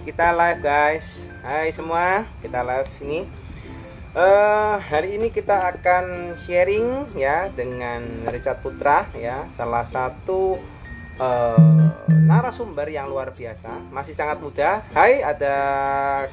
kita live guys. Hai semua, kita live ini. Hari ini kita akan sharing ya dengan Richard Putra ya, salah satu narasumber yang luar biasa, masih sangat muda. Hai, ada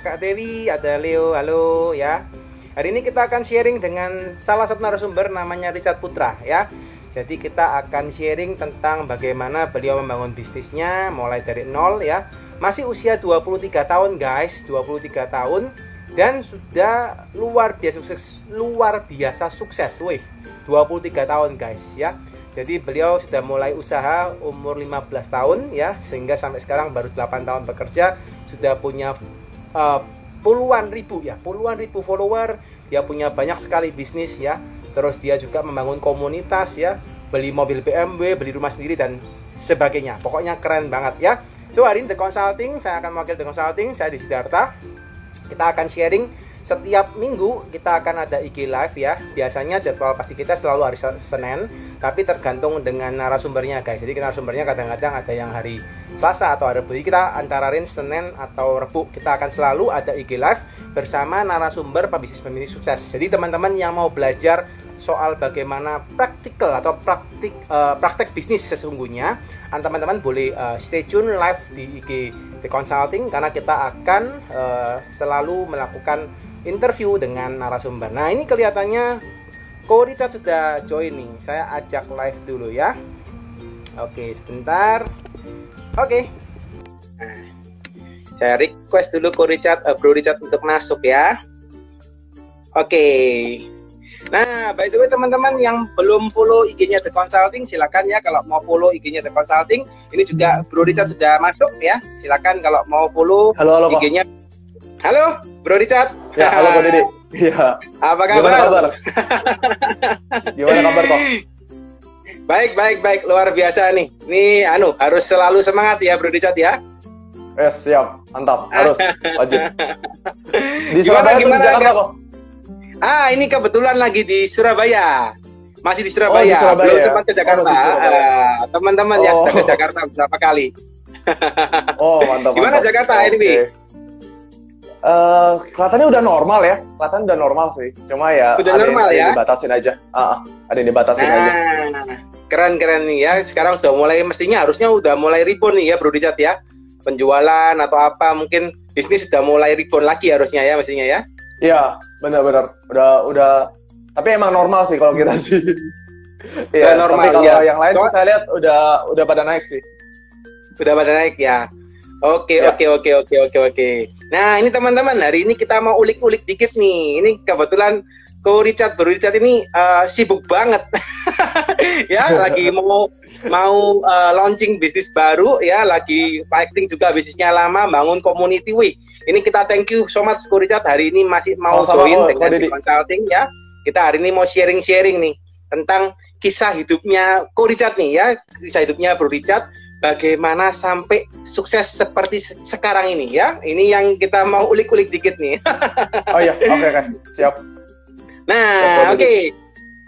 Kak Dewi, ada Leo, halo ya. Hari ini kita akan sharing dengan salah satu narasumber namanya Richard Putra ya. Jadi kita akan sharing tentang bagaimana beliau membangun bisnisnya mulai dari nol ya. Masih usia 23 tahun guys, 23 tahun dan sudah luar biasa sukses. Wih, 23 tahun guys ya. Jadi beliau sudah mulai usaha umur 15 tahun ya, sehingga sampai sekarang baru 8 tahun bekerja, sudah punya puluhan ribu follower, dia punya banyak sekali bisnis ya. Terus dia juga membangun komunitas ya, beli mobil BMW, beli rumah sendiri dan sebagainya. Pokoknya keren banget ya. So hari ini The Consulting, saya akan mewakili The Consulting, saya di Siddhartha. Kita akan sharing setiap minggu, kita akan ada IG live ya. Biasanya jadwal pasti kita selalu hari Senin, tapi tergantung dengan narasumbernya guys. Jadi narasumbernya kadang-kadang ada yang hari Selasa atau hari Rabu. Kita antara range Senin atau Rabu, kita akan selalu ada IG live bersama narasumber pebisnis sukses. Jadi teman-teman yang mau belajar soal bagaimana praktikal atau praktek bisnis sesungguhnya, teman-teman boleh stay tune live di IG The Consulting, karena kita akan selalu melakukan interview dengan narasumber. Nah ini kelihatannya Ko Richard sudah join nih, saya ajak live dulu ya. Oke sebentar. Oke. Nah, saya request dulu Ko Richard, Bro Richard untuk masuk ya. Oke. Nah, by the way teman-teman yang belum follow IG-nya The Consulting, silakan ya kalau mau follow IG-nya The Consulting. Ini juga Bro Richard sudah masuk ya. Silakan kalau mau follow IG-nya. Halo, Bro Richard. Ya, halo Bro Didi. Iya. Apa kabar? Gimana kabar? Gimana kabar kok? Baik, luar biasa nih. Ini harus selalu semangat ya Bro Richard ya. Siap, mantap, harus wajib. Di Surabaya gimana, di Jakarta kok? Ini kebetulan lagi di Surabaya. Masih di Surabaya. Di Surabaya. Belum sempat ke Jakarta. Teman-teman ya sudah ke Jakarta beberapa kali. Mantap. Gimana mantap. Jakarta ini? Kelihatannya udah normal ya. Kelihatan udah normal sih. Cuma ya udah ada normal yang ya. Dibatasin aja. Ada yang dibatasin aja. Keren nih ya. Sekarang sudah mulai, mestinya harusnya udah mulai rebound nih ya Bro Richard ya. Penjualan atau apa mungkin bisnis sudah mulai rebound lagi harusnya ya mestinya ya. Iya, benar-benar. Udah. Tapi emang normal sih kalau kita sih. Iya, normal. Tapi kalau ya. yang lain sih saya lihat udah pada naik sih. Udah pada naik ya. Oke. Nah, ini teman-teman, hari ini kita mau ulik-ulik dikit nih. Ini kebetulan Bro Richard ini sibuk banget. Ya, lagi mau launching bisnis baru ya, lagi fighting juga bisnisnya lama, bangun community. Wih, ini kita thank you so much Ko Richard hari ini masih mau join dengan The Consulting ya. Kita hari ini mau sharing nih tentang kisah hidupnya Ko Richard nih ya, kisah hidupnya Bro Richard, bagaimana sampai sukses seperti sekarang ini ya. Ini yang kita mau ulik-ulik dikit nih. Oh iya, oke. Siap. Nah, oke.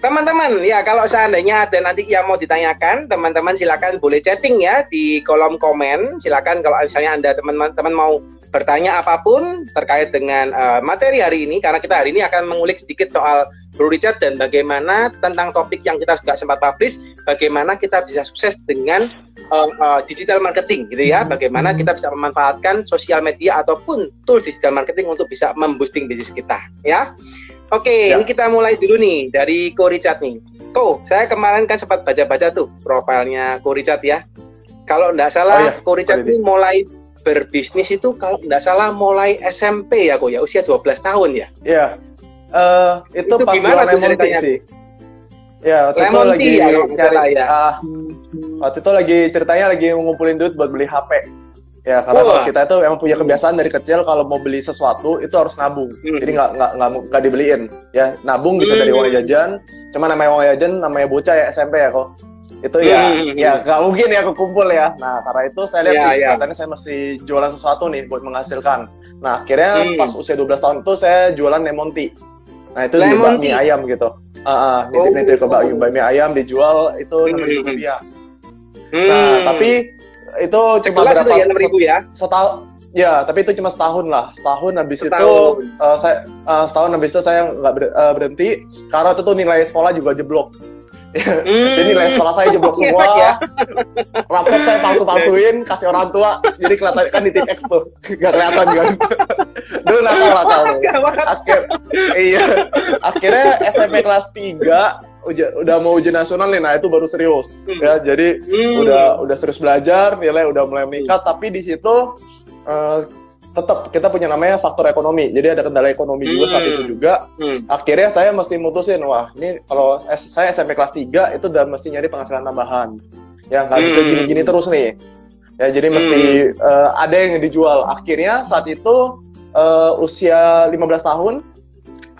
Teman-teman, ya kalau seandainya ada nanti yang mau ditanyakan, teman-teman silakan boleh chatting ya di kolom komen. Silakan kalau misalnya Anda teman-teman mau bertanya apapun terkait dengan materi hari ini, karena kita hari ini akan mengulik sedikit soal Bro Richard dan bagaimana tentang topik yang kita juga sempat publish, bagaimana kita bisa sukses dengan digital marketing gitu ya, bagaimana kita bisa memanfaatkan sosial media ataupun tools digital marketing untuk bisa memboosting bisnis kita ya. Oke, Ini kita mulai dulu nih dari Ko Richard nih. Ko, saya kemarin kan sempat baca-baca tuh profilnya Ko Richard ya. Kalau nggak salah, Ko Richard ini mulai berbisnis itu kalau nggak salah mulai SMP ya Ko ya, usia 12 tahun ya. Iya. Itu pas gimana tuh Lemon Tea sih. Ya, waktu itu lagi nyari ya. Waktu itu ceritanya lagi ngumpulin duit buat beli HP. Ya, karena kita itu emang punya kebiasaan dari kecil kalau mau beli sesuatu itu harus nabung. Jadi nggak dibeliin. Ya, nabung bisa dari uang jajan. Cuma namanya uang jajan, namanya bocah ya SMP ya kok. Itu ya nggak mungkin ya kekumpul ya. Nah, karena itu saya lihat katanya saya mesti jualan sesuatu nih buat menghasilkan. Nah, akhirnya pas usia 12 tahun itu saya jualan lemon tea. Nah, itu di bakmi ayam gitu. Nitip ke bakmi ayam dijual itu Rp6.000. Nah, tapi itu cuma berapa? Itu ya, 6.000 ya? Ya, tapi itu cuma setahun lah. Setahun habis itu setahun habis itu saya nggak berhenti karena itu tuh nilai sekolah juga jeblok. Jadi nilai sekolah saya jeblok semua. Ya? Rapot saya palsu-palsuin, kasih orang tua. Jadi kelihatan kan di tip X tuh, nggak kelihatan kan. Dulu nakal. Akhirnya SMP kelas 3 udah mau ujian nasional nih, nah itu baru serius ya. Jadi udah serius belajar, nilai udah mulai meningkat, tapi di situ tetap kita punya namanya faktor ekonomi. Jadi ada kendala ekonomi juga saat itu juga. Akhirnya saya mesti mutusin, wah ini kalau saya SMP kelas 3 itu udah mesti nyari penghasilan tambahan. Ya nggak bisa gini-gini terus nih. Ya jadi mesti ada yang dijual. Akhirnya saat itu usia 15 tahun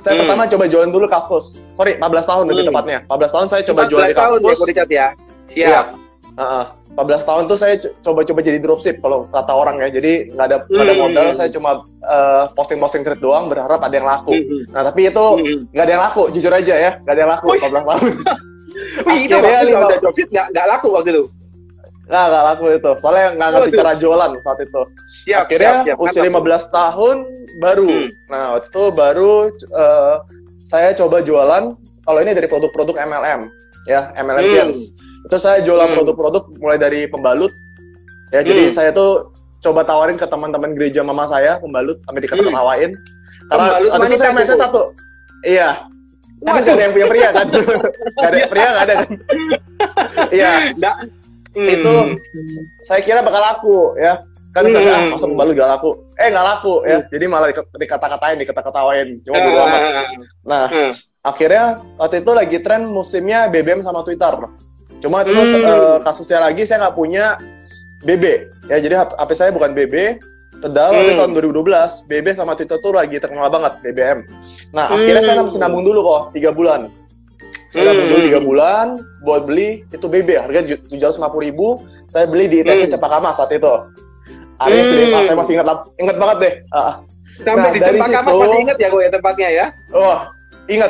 saya pertama coba jualan dulu Kaskus. Sorry, 15 tahun lebih tepatnya. 15 tahun saya coba jualan di Kaskus. 14 tahun ya, Siap. Ya. 14 tahun tuh saya coba-coba jadi dropship kalau kata orang ya. Jadi nggak ada modal, saya cuma posting-posting trade doang, berharap ada yang laku. Nah tapi itu nggak ada yang laku, jujur aja ya, nggak ada yang laku 14 tahun. Itu waktu kalau udah dropship nggak laku waktu itu? Nggak laku itu, soalnya nggak ngerti cara jualan saat itu. Akhirnya usia 15 tahun baru. Nah waktu itu baru saya coba jualan. Kalau ini dari produk-produk MLM ya, MLM Games. Itu saya jualan produk-produk mulai dari pembalut ya. Jadi saya tuh coba tawarin ke teman-teman gereja mama saya pembalut, sampai diketawain karena waktu itu saya mindset satu. Iya. Tapi nggak ada yang punya pria kan? Nggak ada pria, nggak ada kan? Iya. Itu saya kira bakal laku ya. Kan masa pembalut gak laku. Nggak laku ya. Jadi malah dikata-katawain. Cuma bodo amat. Nah, akhirnya waktu itu lagi tren musimnya BBM sama Twitter. Cuma itu kasusnya lagi saya nggak punya BB ya, jadi HP saya bukan BB. Padahal waktu tahun 2012 BB sama Twitter tuh lagi terkenal banget BBM. Nah akhirnya saya mesti nabung dulu kok 3 bulan. Saya nabung dulu 3 bulan buat beli itu BB, harga 750.000. Saya beli di ITC Cempaka Mas saat itu. Akhirnya saya masih ingat banget deh. Sampai di Cempaka Mas masih ingat ya kok ya tempatnya ya? Oh, Ingat.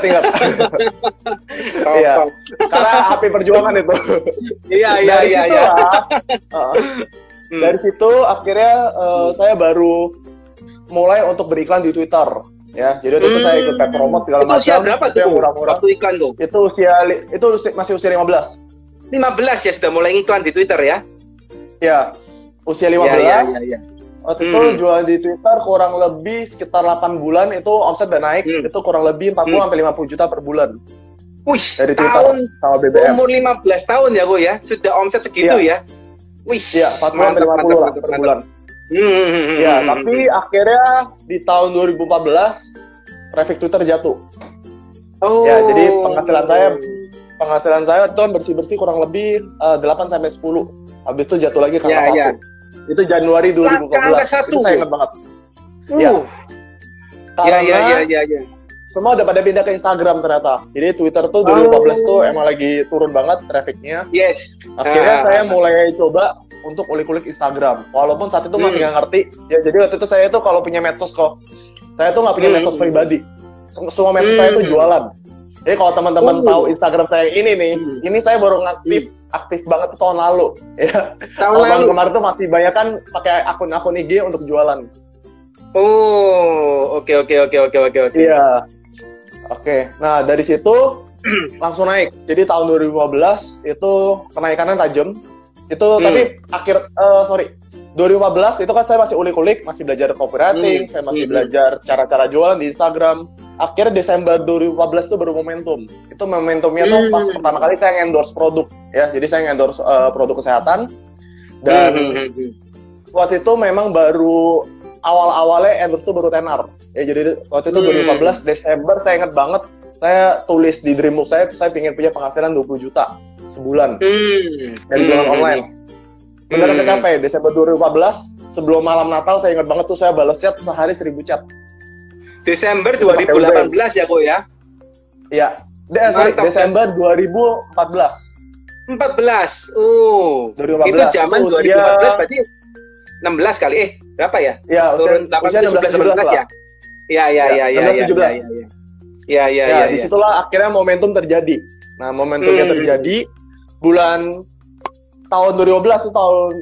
Iya. Karena HP perjuangan itu. Iya. Dari situ akhirnya saya baru mulai untuk beriklan di Twitter. Ya, jadi waktu itu saya ikut paid promote segala macam. Itu usia berapa tuh? Murah-murah. Waktu iklan tuh? Itu masih usia 15. 15 ya sudah mulai iklan di Twitter ya? Ya, usia 15. Iya. Waktu itu jual di Twitter kurang lebih sekitar 8 bulan itu omset udah naik, itu kurang lebih 40-50 juta per bulan. Wih, dari Twitter sama BBM. Umur 15 tahun ya, Ko ya? Sudah omset segitu ya? Wih, iya, 40-50 lah per bulan. Ya, tapi akhirnya di tahun 2014 traffic Twitter jatuh. Ya, jadi penghasilan saya tuh bersih-bersih kurang lebih 8-10. Habis itu jatuh lagi ke angka 1. Itu Januari 2014. Itu saya ingat banget. Iya. Semua udah pada pindah ke Instagram ternyata. Jadi Twitter tuh 2014 tuh emang lagi turun banget trafficnya. Yes. Akhirnya saya mulai coba untuk ulik-ulik Instagram. Walaupun saat itu masih nggak ngerti. Ya, jadi waktu itu saya tuh kalau punya medsos kok. Saya tuh nggak punya medsos pribadi. Semua medsos saya tuh jualan. Jadi kalau teman-teman tahu Instagram saya ini nih, ini saya baru aktif banget tahun lalu. Ya. Tahun kemarin tuh masih banyak kan pakai akun-akun IG untuk jualan. Oh, oke. Iya. Oke. Nah, dari situ langsung naik. Jadi tahun 2015 itu kenaikannya tajam. Itu tapi 2015 itu kan saya masih ulik-ulik, masih belajar copywriting, saya masih belajar cara-cara jualan di Instagram. Akhirnya Desember 2015 itu baru momentum. Itu momentumnya tuh pas pertama kali saya endorse produk ya. Jadi saya endorse produk kesehatan. Dan waktu itu memang baru awal-awalnya endorse itu baru tenar. Ya jadi waktu itu 2015 Desember saya ingat banget, saya tulis di Dreambook saya pengen punya penghasilan 20 juta sebulan dari jualan online. Beneran tercapai Desember 2014, sebelum malam Natal saya ingat banget tuh saya balas chat sehari 1000 chat. Desember 2018 ya kok ya? Iya. Desember 2014. 14. Oh. 2015. Itu zaman 2014 berarti 16 kali. Berapa ya? Iya, turun 18 ya? Iya. 17. Iya. Disitulah akhirnya momentum terjadi. Nah, momentumnya terjadi bulan tahun 2015 itu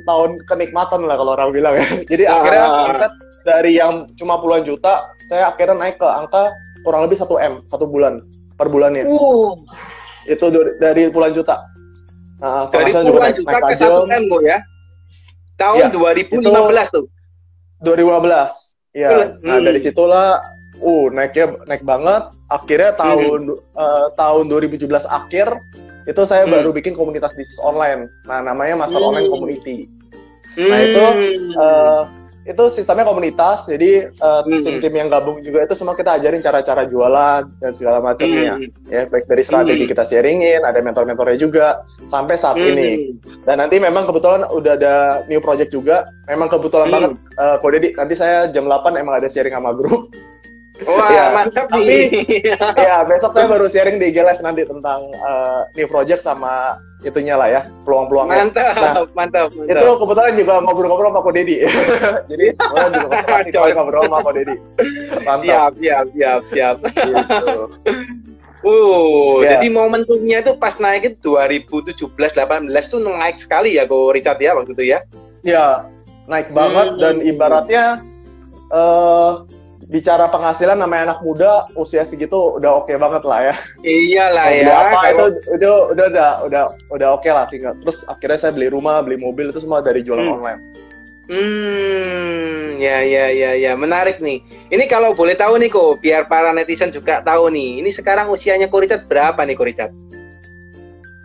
tahun kenikmatan lah kalau orang bilang ya. Jadi akhirnya omset dari yang cuma puluhan juta, saya akhirnya naik ke angka kurang lebih 1 M satu bulan per bulannya. Itu dari puluhan juta. Nah, dari puluhan juta ke 1 M ya. Tahun 2015 tuh. 2015. Iya. Nah, dari situlah naik banget. Akhirnya tahun 2017 akhir itu saya baru bikin komunitas bisnis online. Nah, namanya Master Online Community. Nah, itu sistemnya komunitas. Jadi tim-tim yang gabung juga itu semua kita ajarin cara-cara jualan dan segala macamnya. Ya, baik dari strategi kita sharingin, ada mentor-mentornya juga sampai saat ini. Dan nanti memang kebetulan udah ada new project juga. Memang kebetulan banget Ko Deddy, nanti saya jam 8 emang ada sharing sama grup. Wah, ya, mantap nih. Ya, besok saya baru sharing di IG Live nanti tentang new project sama itunya lah ya, peluang-peluangnya. Mantap. Itu kebetulan juga ngobrol-ngobrol sama Ko Deddy. Jadi, saya juga ngobrol sama Ko Deddy. Mantap. Siap. Gitu. Jadi momentumnya itu pas naik itu 2017-18 tuh naik sekali ya Ko Richard ya waktu itu ya? Ya, naik banget dan ibaratnya bicara penghasilan namanya anak muda usia segitu udah oke banget lah ya. Iyalah ya. Apa itu udah oke lah, tinggal. Terus akhirnya saya beli rumah, beli mobil itu semua dari jualan online. Ya, menarik nih. Ini kalau boleh tahu nih Ko, biar para netizen juga tahu nih. Ini sekarang usianya Ko Richard berapa nih Ko Richard?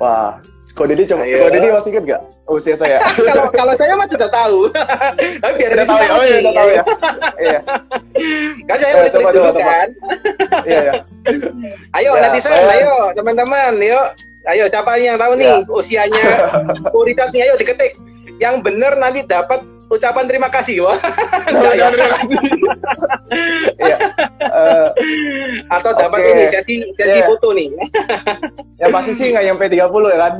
Wah, Ko Deddy masih inget gak usia saya? kalau saya mah sudah tahu. Tapi biar udah tahu ya. Udah tahu ya. Iya. Kan saya udah tulis dulu kan. Iya. Ayo netizen, ayo teman-teman, yuk. Ayo siapa yang tahu nih usianya Ko Richard nih, ayo diketik. Yang benar nanti dapat ucapan terima kasih. Wah. Terima kasih. Iya. Atau dapat ini sesi foto nih. Ya pasti sih nggak nyampe 30 ya kan?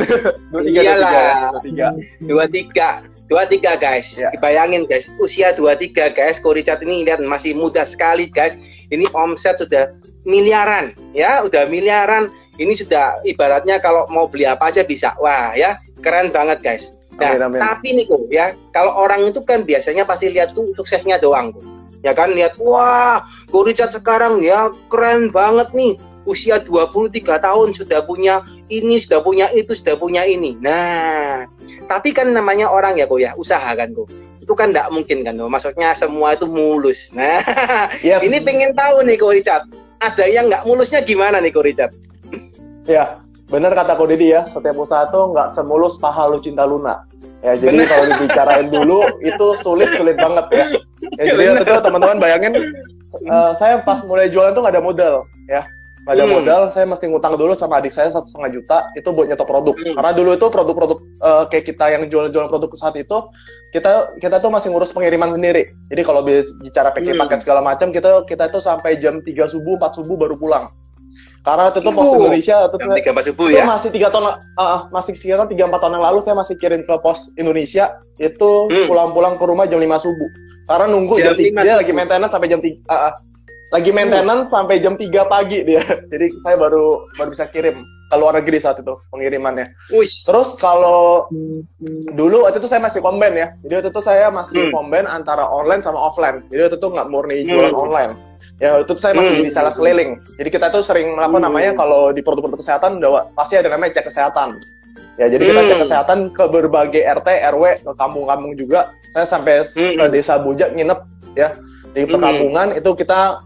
23 guys. Ya. Dibayangin guys, usia 23 guys, Ko Richard ini lihat masih muda sekali guys. Ini omset sudah miliaran ya, udah miliaran. Ini sudah ibaratnya kalau mau beli apa aja bisa. Wah ya, keren banget guys. Nah, amin. Tapi nih Ko ya, kalau orang itu kan biasanya pasti lihat tuh suksesnya doang Ko. Ya kan, lihat wah, Ko Richard sekarang ya keren banget nih. Usia 23 tahun sudah punya ini, sudah punya itu, sudah punya ini. Nah, tapi kan namanya orang ya Ko ya, usaha kan Ko. Itu kan enggak mungkin kan Ko. Maksudnya semua itu mulus. Nah, ini pengen tahu nih Ko Richard. Ada yang enggak mulusnya gimana nih Ko Richard? Ya, benar kata Ko Deddy ya, setiap usaha tuh nggak semulus paha lu cinta Luna. Ya, jadi kalau dibicarain dulu itu sulit banget ya. Jadi itu teman-teman bayangin, saya pas mulai jualan tuh nggak ada modal ya. Nggak ada modal, saya mesti ngutang dulu sama adik saya 1,5 juta itu buat nyetok produk. Karena dulu itu produk-produk kayak kita yang jualan produk saat itu, kita tuh masih ngurus pengiriman sendiri. Jadi kalau bicara packing paket segala macam, kita itu sampai jam 3 subuh, 4 subuh baru pulang. Karena itu pos Indonesia itu masih 3 tahun masih sekitar 3-4 tahun yang lalu saya masih kirim ke pos Indonesia itu pulang-pulang ke rumah jam 5 subuh. Karena nunggu jam 3 dia lagi maintenance sampai jam 3 lagi maintenance sampai jam 3 pagi dia. Jadi saya baru bisa kirim ke luar negeri saat itu pengirimannya. Terus kalau dulu waktu itu saya masih combine ya. Jadi waktu itu saya masih combine antara online sama offline. Jadi waktu itu nggak murni jualan online. Ya itu saya masih jadi sales keliling. Jadi kita tuh sering melakukan namanya kalau di produk-produk kesehatan pasti ada namanya cek kesehatan. Ya jadi kita cek kesehatan ke berbagai RT, RW, ke kampung-kampung juga. Saya sampai ke desa Bujak nginep ya di perkampungan itu kita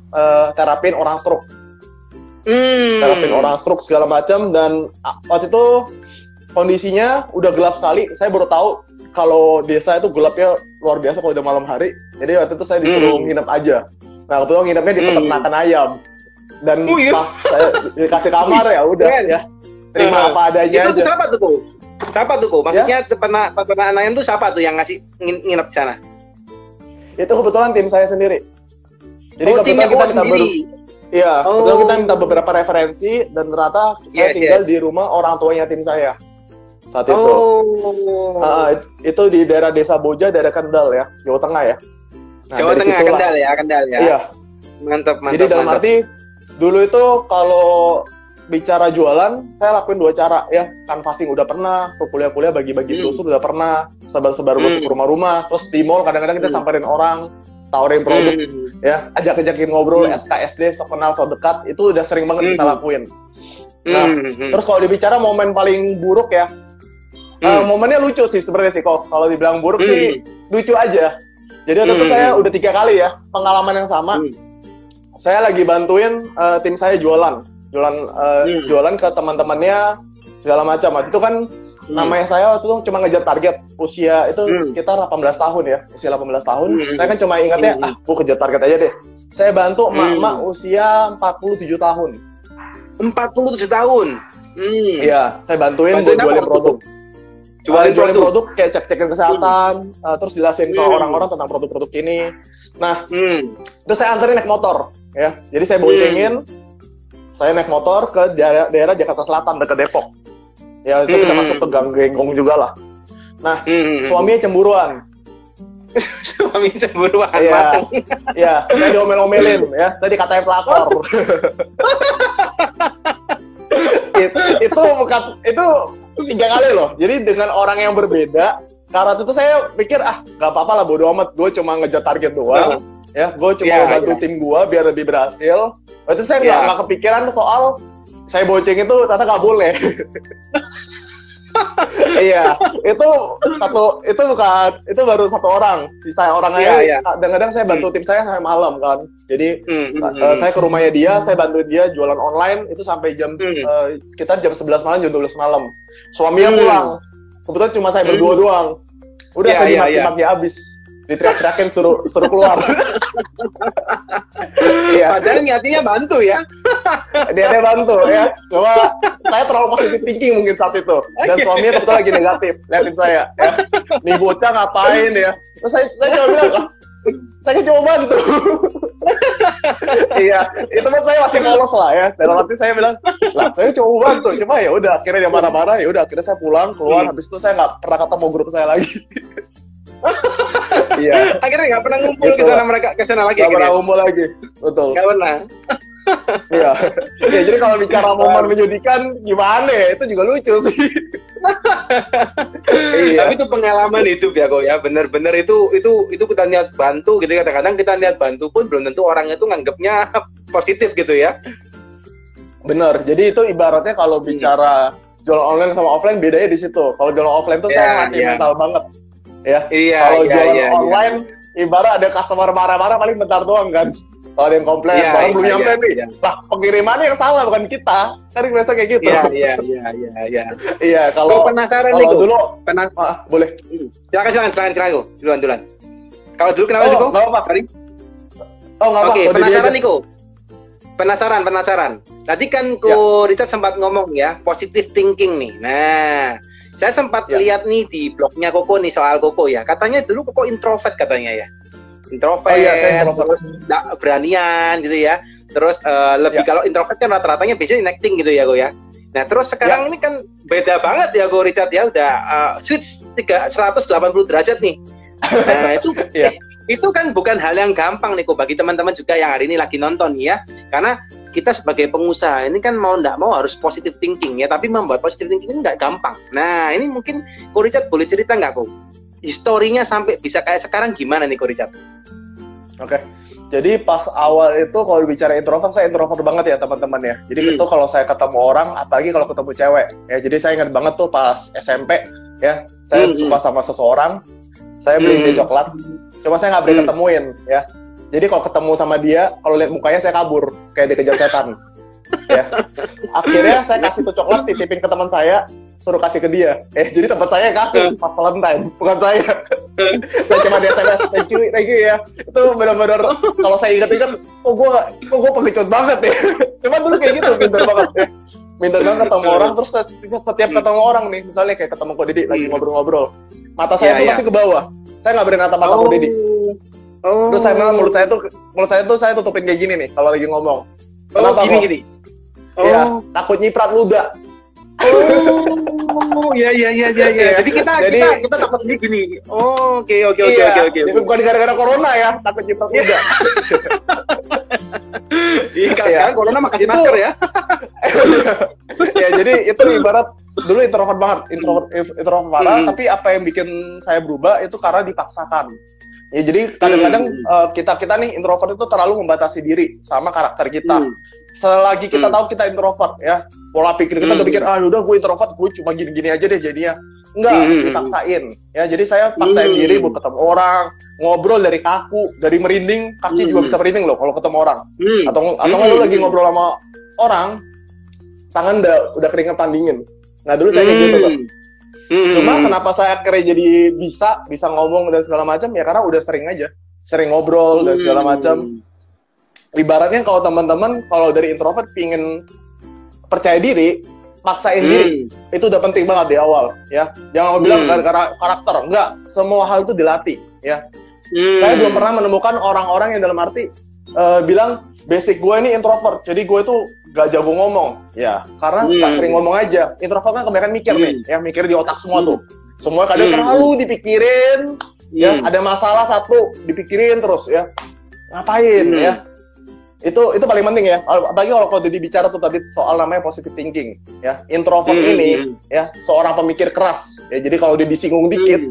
terapin orang stroke. Terapin orang stroke segala macam dan waktu itu kondisinya udah gelap sekali. Saya baru tahu kalau desa itu gelapnya luar biasa kalau udah malam hari. Jadi waktu itu saya disuruh nginep aja. Nah, kebetulan nginepnya di peternakan ayam. Dan pas saya dikasih kamar ya udah ya. Terima apa adanya itu aja. Siapa tuh Ko? Maksudnya peternakan ayam tuh siapa tuh yang ngasih nginep di sana? Itu kebetulan tim saya sendiri. Jadi kebetulan kita sendiri. Kebetulan kita minta beberapa referensi dan ternyata saya tinggal di rumah orang tuanya tim saya. Saat itu. Itu di daerah Desa Boja, daerah Kendal ya, Jawa Tengah ya. Nah, Jawa Tengah, Kendal ya. Iya. Mantap. Jadi dalam arti dulu itu kalau bicara jualan, saya lakuin 2 cara ya. Canvassing udah pernah, ke kuliah-kuliah bagi-bagi brosur udah pernah, sebar-sebar brosur ke rumah-rumah, terus di mall kadang-kadang kita samperin orang, tawarin produk, ya, ajak-ajakin ngobrol, SKSD, sok kenal, sok dekat, itu udah sering banget kita lakuin. Nah, terus kalau dibicara momen paling buruk ya, momennya lucu sih sebenarnya sih, kalau dibilang buruk sih lucu aja. Jadi waktu itu saya udah 3 kali ya pengalaman yang sama. Saya lagi bantuin tim saya jualan ke teman-temannya segala macam. Waktu itu kan namanya saya waktu itu cuma ngejar target usia itu sekitar 18 tahun ya, usia 18 tahun. Saya kan cuma ingatnya gua kejar target aja deh. Saya bantu emak-emak usia 47 tahun. 47 tahun. Iya, saya bantuin buat jualin produk. Jualin produk kayak cek-cekin kesehatan, terus jelasin ke orang-orang tentang produk-produk ini. Nah, terus saya anterin naik motor, ya. Jadi saya boncengin, saya naik motor ke daerah Jakarta Selatan dekat Depok. Ya itu kita masuk ke Gang Genggong juga lah. Nah, suaminya cemburuan. Suaminya cemburuan. Iya, saya diomel-omelin, ya. Saya dikatain pelakor. itu 3 kali loh. Jadi dengan orang yang berbeda, karena itu saya pikir gak apa-apa lah, bodo amat, gue cuma ngejar target doang, ya, gue cuma bantu tim gue biar lebih berhasil. Itu saya nggak kepikiran soal saya bonceng itu ternyata nggak boleh. Iya, itu baru 1 orang, sisa orang lain. Kadang-kadang saya bantu tim saya sampai malam kan. Jadi saya ke rumahnya dia, saya bantu dia jualan online itu sampai jam sekitar jam 11 malam, jam 12 malam. Suaminya pulang. Kebetulan cuma saya berdua doang. Udah saya dimaki-maki habis. Diteriak-teriakin suruh keluar. Padahal niatnya bantu ya. Dia bantu ya. Cuma saya terlalu positif thinking mungkin saat itu. Dan suaminya kebetulan lagi negatif. Liatin saya. Ya. Nih bocah ngapain ya. Terus saya cuma bilang, saya cuma bantu. Iya, itu kan saya masih polos lah ya. Dalam hati saya bilang, lah saya cuma bantu. Cuma ya udah, akhirnya dia marah-marah. Ya udah, akhirnya saya pulang, keluar. Habis itu saya nggak pernah ketemu grup saya lagi. Iya. Akhirnya nggak pernah ngumpul ke sana lagi. Nggak pernah ngumpul lagi, betul. Nggak pernah. Iya. Ya, jadi kalau bicara momen menyedihkan gimana ya? Itu juga lucu sih. Tapi itu pengalaman hidup ya kok ya. Bener-bener itu kita niat bantu gitu. Kadang-kadang kita niat bantu pun belum tentu orang itu nganggapnya positif gitu ya. Bener. Jadi itu ibaratnya kalau bicara jualan online sama offline bedanya di situ. Kalau jualan offline tuh saya ngelatih mental banget. Ya. Kalau jualan online ibarat ada customer marah-marah paling bentar doang kan. Kalau ada yang komplain, barang belum nyampe nih. Lah, pengirimannya yang salah bukan kita. Kan biasa kayak gitu. Iya, kalau penasaran nih dulu boleh. Silakan duluan. Kalau dulu kenapa Niko? Enggak apa-apa. Oke, penasaran Niko. Penasaran. Tadi kan Richard sempat ngomong ya, positive thinking nih. Nah, saya sempat lihat nih di blognya Koko nih soal Koko ya. Katanya dulu Koko introvert katanya ya. Introvert, terus beranian gitu ya. Terus lebih kalau introvert kan rata-ratanya biasanya acting gitu ya Ko ya. Nah terus sekarang ini kan beda banget ya Ko Richard ya, udah switch 180 derajat nih. Nah itu kan bukan hal yang gampang nih Ko bagi teman-teman juga yang hari ini lagi nonton ya. Karena kita sebagai pengusaha ini kan mau nggak mau harus positive thinking ya, tapi membuat positive thinking ini nggak gampang. Nah ini mungkin Ko Richard boleh cerita nggak Ko? Historinya sampai bisa kayak sekarang gimana nih Ko Richard? Oke, jadi pas awal itu kalau bicara introvert, saya introvert banget ya teman-teman ya. Jadi itu kalau saya ketemu orang, apalagi kalau ketemu cewek ya. Jadi saya ingat banget tuh pas SMP ya, saya suka sama seseorang, saya beli dia coklat, cuma saya nggak berani ketemuin ya. Jadi kalau ketemu sama dia, kalau lihat mukanya saya kabur, kayak dikejar setan. Ya. Akhirnya saya kasih tuh coklat, titipin ke teman saya, suruh kasih ke dia. Jadi teman saya kasih pas Valentine, bukan saya. Saya cuma di SMS, thank you ya. Itu benar-benar kalau saya ingat-ingat, gue pengecut banget ya. Cuma dulu kayak gitu, pintar banget ya. Pintar banget ketemu orang, terus setiap ketemu orang nih, misalnya kayak ketemu Ko Didi lagi ngobrol-ngobrol, mata saya tuh pasti ke bawah. Saya nggak berani natap mata Ko Didi. Terus saya bilang mulut saya tuh saya tutupin kayak gini nih kalau lagi ngomong. Kenapa gini? Iya, takut nyiprat ludah. Iya. Jadi kita takut gini. Oke. Bukan gara-gara corona ya, takut nyiprat ludah. Sekarang corona makasih masker ya. Ya jadi itu ibarat dulu introvert banget, introvert parah, tapi apa yang bikin saya berubah itu karena dipaksakan. Ya jadi kadang-kadang kita nih introvert itu terlalu membatasi diri sama karakter kita. Selagi kita tahu kita introvert ya, pola pikir kita udah pikir udah gue introvert, gue cuma gini-gini aja deh jadinya. Enggak, harus dipaksain. Ya jadi saya paksain diri buat ketemu orang, ngobrol dari kaku, dari merinding, kaki juga bisa merinding loh kalau ketemu orang. Atau lu lagi ngobrol sama orang, tangan udah keringetan dingin. Nah dulu saya kayak gitu loh. Cuma kenapa saya akhirnya jadi bisa ngomong dan segala macam ya karena udah sering ngobrol dan segala macam. Ibaratnya kalau teman-teman kalau dari introvert pingin percaya diri, paksain diri itu udah penting banget di awal ya. Jangan bilang gara-gara karakter, enggak, semua hal itu dilatih ya. Saya belum pernah menemukan orang-orang yang dalam arti bilang basic gue ini introvert, jadi gue itu gak jago ngomong ya, karena gak sering ngomong aja. Introvert kan kebanyakan mikir nih ya, mikir di otak semua tuh, semua kadang terlalu dipikirin ya, ada masalah satu dipikirin terus ya, ngapain ya. Itu paling penting ya, apalagi kalau dibicara tuh tadi soal namanya positive thinking ya. Introvert ini ya seorang pemikir keras ya, jadi kalau dia disinggung dikit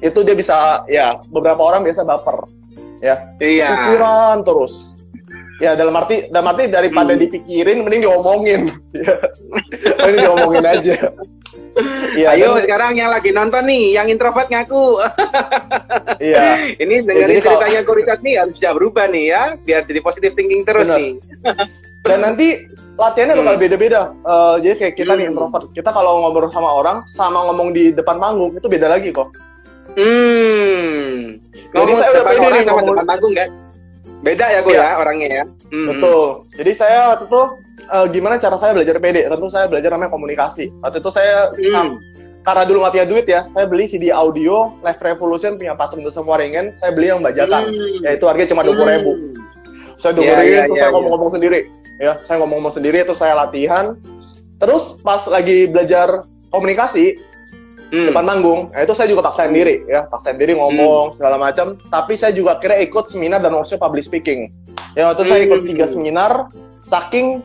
itu dia bisa ya, beberapa orang biasa baper ya, pikiran terus ya, dalam arti daripada dipikirin mending diomongin ya. Mending diomongin aja ya. Ayo sekarang yang lagi nonton nih, yang introvert ngaku. Iya. Ini dengerin ceritanya Ko Richard nih harus bisa berubah nih ya, biar jadi positive thinking terus nih. Dan nanti latihannya bakal beda-beda. Jadi kayak kita nih introvert, kita kalau ngobrol sama orang sama ngomong di depan panggung itu beda lagi kok. Jadi saya udah pede nih ngomong depan panggung kan? Beda ya gue ya orangnya ya. Betul. Jadi saya waktu itu gimana cara saya belajar pede? Tentu saya belajar namanya komunikasi. Waktu itu saya karena dulu nggak punya duit ya, saya beli CD audio Live Revolution punya Patung Desa Waringin. Saya beli yang bajakan, yaitu harganya cuma 20.000. Saya dengerin, terus saya ngomong-ngomong sendiri. Ya, saya ngomong-ngomong sendiri, terus saya latihan. Terus pas lagi belajar komunikasi depan manggung, itu saya juga paksain diri ya, paksain diri ngomong segala macam. Tapi saya juga kira ikut seminar dan workshop public speaking. Ya waktu saya ikut 3 seminar, saking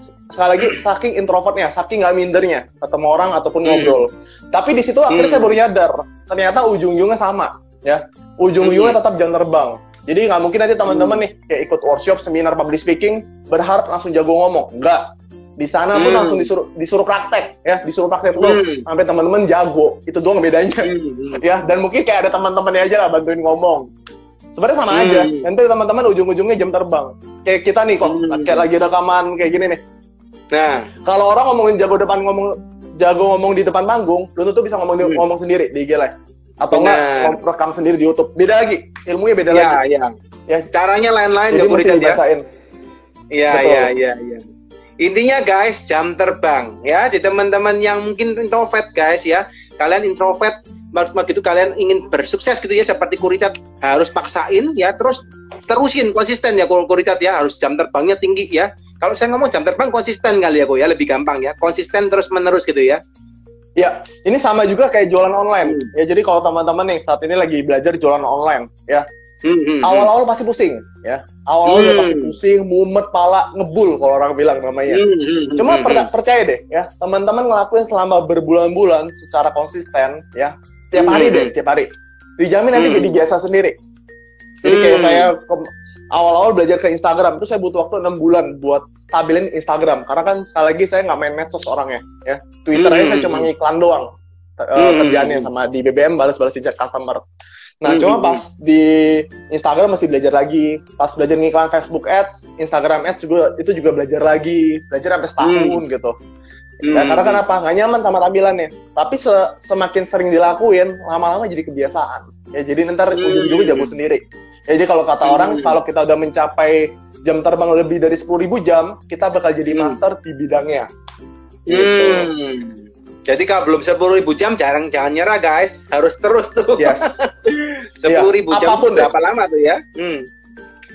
introvertnya, saking nggak mindernya ketemu orang ataupun ngobrol. Tapi di situ akhirnya saya baru nyadar, ternyata ujung-ujungnya sama ya, ujung-ujungnya tetap jam terbang. Jadi nggak mungkin nanti teman-teman nih kayak ikut workshop, seminar public speaking berharap langsung jago ngomong, enggak. Di sana pun langsung disuruh praktek ya, disuruh praktek terus sampai teman-teman jago. Itu doang bedanya. Ya, dan mungkin kayak ada teman-temannya aja lah bantuin ngomong. Sebenarnya sama aja. Nanti teman-teman ujung-ujungnya jam terbang. Kayak kita nih kok, kayak lagi rekaman kayak gini nih. Nah, kalau orang ngomongin jago ngomong di depan panggung, lu tuh bisa ngomong sendiri di IG Live. Atau enggak rekam sendiri di YouTube. Beda lagi. Ilmunya beda lagi. Ya, caranya lain-lain jadi mesti dibahasain. Iya. Intinya guys, jam terbang ya di teman-teman yang mungkin introvert guys ya. Kalian introvert, maksudnya gitu kalian ingin bersukses gitu ya seperti Ko Richard, harus paksain ya, terusin konsisten ya Ko Richard ya, harus jam terbangnya tinggi ya. Kalau saya ngomong jam terbang konsisten kali ya Ko ya, lebih gampang ya. Konsisten terus menerus gitu ya. Ya, ini sama juga kayak jualan online. Ya jadi kalau teman-teman nih saat ini lagi belajar jualan online ya. Awal-awal pasti pusing ya, awal-awal pasti pusing, mumet, pala, ngebul kalau orang bilang namanya. Cuma percaya deh ya, teman-teman ngelakuin selama berbulan-bulan secara konsisten ya, tiap hari dijamin nanti jadi biasa sendiri. Jadi kayak saya awal-awal belajar ke Instagram itu saya butuh waktu 6 bulan buat stabilin Instagram, karena kan sekali lagi saya nggak main medsos orangnya ya. Twitter aja saya cuma ngiklan doang kerjaannya, sama di BBM balas-balas chat customer. Nah, cuma pas di Instagram masih belajar lagi. Pas belajar ngiklan Facebook Ads, Instagram Ads itu juga belajar lagi. Belajar sampai setahun gitu. Ya, karena kenapa? Nggak nyaman sama tampilannya. Tapi semakin sering dilakuin, lama-lama jadi kebiasaan. Ya, jadi ntar ujung-ujungnya jago sendiri. Ya, jadi kalau kata orang, kalau kita udah mencapai jam terbang lebih dari 10.000 jam, kita bakal jadi master di bidangnya. Gitu. Jadi kalau belum 10.000 jam jangan nyerah guys, harus terus tuh. Yes. 10.000 jam apapun berapa lama tuh ya?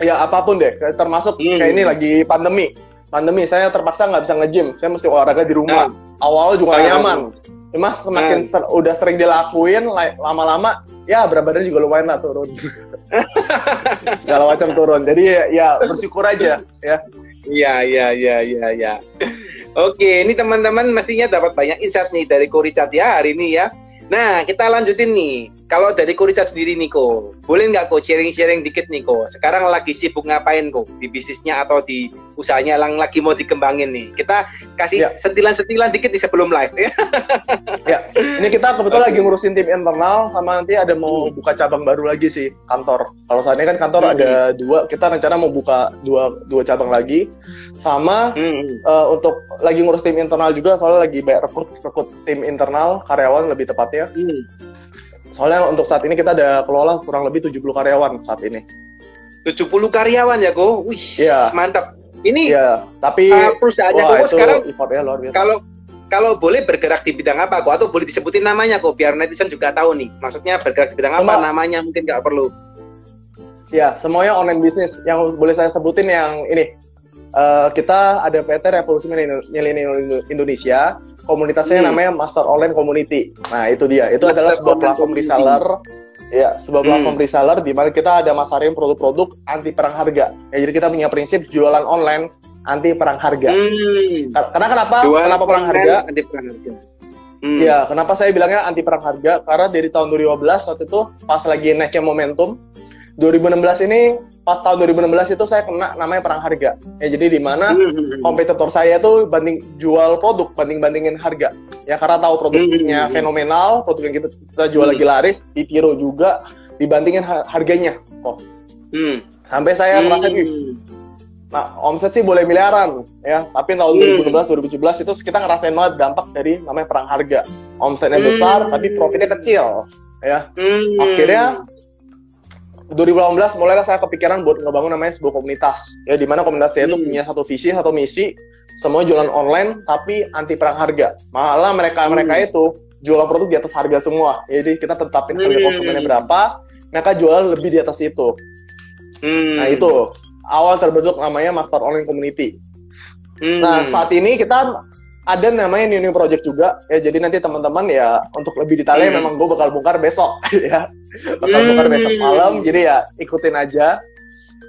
Ya apapun deh, termasuk kayak ini lagi pandemi. Pandemi saya terpaksa nggak bisa nge-gym, saya mesti olahraga di rumah. Awal juga gak nyaman. Cuma semakin udah sering dilakuin, lama-lama ya berat badan juga lumayan lah turun. Segala macam turun. Jadi ya bersyukur aja ya. Iya. Oke, ini teman-teman mestinya dapat banyak insight nih dari Ko Richard ya hari ini ya. Nah, kita lanjutin nih. Kalau dari Ko Richard sendiri nih Ko, boleh nggak Ko sharing-sharing dikit nih Ko? Sekarang lagi sibuk ngapain Ko? Di bisnisnya atau di usahanya yang lagi mau dikembangin nih? Kita kasih sentilan-sentilan dikit nih sebelum live ya. Ya, ini kita kebetulan lagi ngurusin tim internal sama nanti ada mau buka cabang baru lagi sih kantor. Kalau saat ini kan kantor ada 2, kita rencana mau buka dua cabang lagi. Sama untuk lagi ngurus tim internal juga soalnya lagi banyak rekrut tim internal karyawan lebih tepatnya. Soalnya untuk saat ini kita ada kelola kurang lebih 70 karyawan saat ini. 70 karyawan ya Ko? Wih, mantap. Ini tapi perusahaannya Ko sekarang luar biasa. Kalau boleh bergerak di bidang apa Ko? Atau boleh disebutin namanya Ko biar netizen juga tahu nih. Maksudnya bergerak di bidang apa, namanya mungkin nggak perlu. Ya, semuanya online bisnis. Yang boleh saya sebutin yang ini. Kita ada PT Revolusi Milenial Indonesia, komunitasnya namanya Master Online Community. Nah, itu dia. Itu adalah sebuah platform reseller. Ya, sebuah platform reseller di mana kita ada masarin produk-produk anti perang harga. Ya, jadi kita punya prinsip jualan online anti perang harga. Karena kenapa perang harga? Anti perang harga. Ya, kenapa saya bilangnya anti perang harga? Karena dari tahun 2015 waktu itu pas lagi naiknya momentum, 2016 ini pas tahun 2016 itu saya kena namanya perang harga. Ya, jadi di mana kompetitor saya tuh jual produk bandingin harga. Ya, karena tahu produknya fenomenal, produk yang kita jual lagi laris, ditiru juga, dibandingin harganya. Sampai saya merasa nah, omset sih boleh miliaran ya, tapi tahun 2016 2017 itu kita ngerasain banget dampak dari namanya perang harga. Omsetnya besar tapi profitnya kecil ya. Akhirnya 2018 mulailah saya kepikiran buat ngebangun namanya sebuah komunitas ya, di mana komunitas saya itu punya satu visi, satu misi, semua jualan online tapi anti perang harga. Malah mereka itu jualan produk di atas harga semua. Jadi kita tetapin harga konsumennya berapa, mereka jualan lebih di atas itu. Nah, itu awal terbentuk namanya Master Online Community. Nah, saat ini kita ada namanya new project juga ya, jadi nanti teman-teman ya untuk lebih detailnya memang gue bakal bongkar besok ya, bakal bongkar besok malam, jadi ya ikutin aja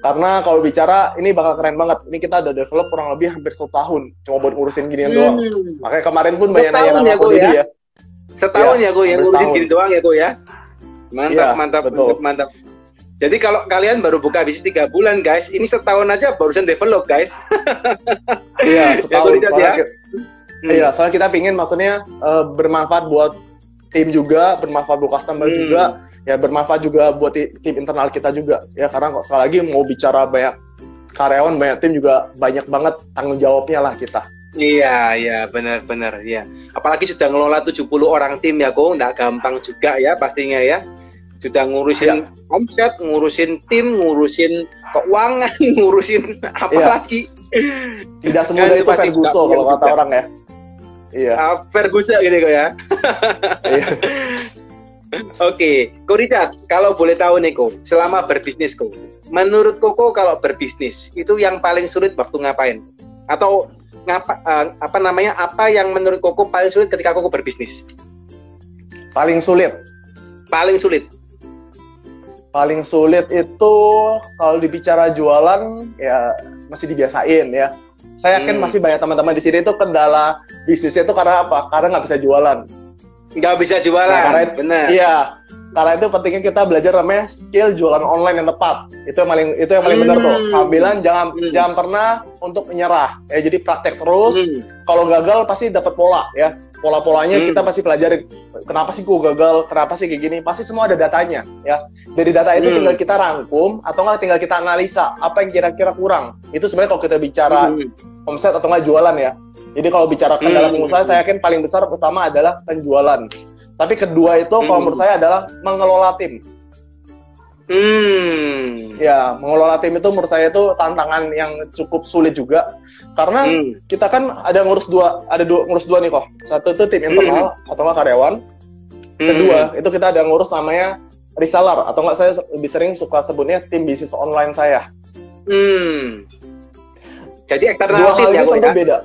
karena kalau bicara ini bakal keren banget. Ini kita udah develop kurang lebih hampir 1 tahun cuma buat ngurusin ginian doang, makanya kemarin pun banyak nanya nama aku ya. Setahun ya gue yang ngurusin gini doang ya gue ya. Mantap. Jadi kalau kalian baru buka bisnis 3 bulan guys, ini setahun aja barusan develop guys. Iya, setahun. Iya, soalnya kita pingin maksudnya bermanfaat buat tim juga, bermanfaat buat customer juga, ya bermanfaat juga buat tim internal kita juga. Ya karena kok sekali lagi mau bicara banyak karyawan, banyak tim juga banyak banget tanggung jawabnya lah kita. Iya, benar ya. Apalagi sudah ngelola 70 orang tim ya, kok nggak gampang juga ya pastinya ya. Sudah ngurusin omset, ngurusin tim, ngurusin keuangan, ngurusin apa lagi. Tidak semudah itu Ferguson kalau kata orang ya. Iya. Ferguson gitu kok ya. Iya. Oke, Ko Richard, kalau boleh tahu nih Ko, selama berbisnis Ko, menurut Koko kalau berbisnis itu yang paling sulit waktu ngapain? Atau apa yang menurut Koko paling sulit ketika Koko berbisnis? Paling sulit itu kalau dibicara jualan ya masih dibiasain ya. Saya yakin masih banyak teman-teman di sini itu kendala bisnisnya itu karena apa? Karena nggak bisa jualan. Nggak bisa jualan, nah, benar. Iya, karena itu pentingnya kita belajar namanya skill jualan online yang tepat. Itu yang paling benar tuh. Sambilan jangan pernah untuk menyerah. Ya, jadi praktek terus. Kalau gagal pasti dapat pola ya. Pola-polanya kita pasti pelajarin. Kenapa sih gue gagal? Kenapa sih kayak gini? Pasti semua ada datanya ya. Dari data itu tinggal kita rangkum atau nggak tinggal kita analisa apa yang kira-kira kurang. Itu sebenarnya kalau kita bicara omset atau nggak jualan ya. Jadi kalau bicara kendala pengusaha, saya yakin paling besar utama adalah penjualan. Tapi kedua itu kalau menurut saya adalah mengelola tim. Ya, mengelola tim itu menurut saya itu tantangan yang cukup sulit juga. Karena kita kan ada ngurus dua nih kok. Satu itu tim internal atau nggak karyawan. Kedua itu kita ada ngurus namanya reseller atau nggak, saya lebih sering suka sebutnya tim bisnis online saya. Jadi eksternal tim ya, tentu beda.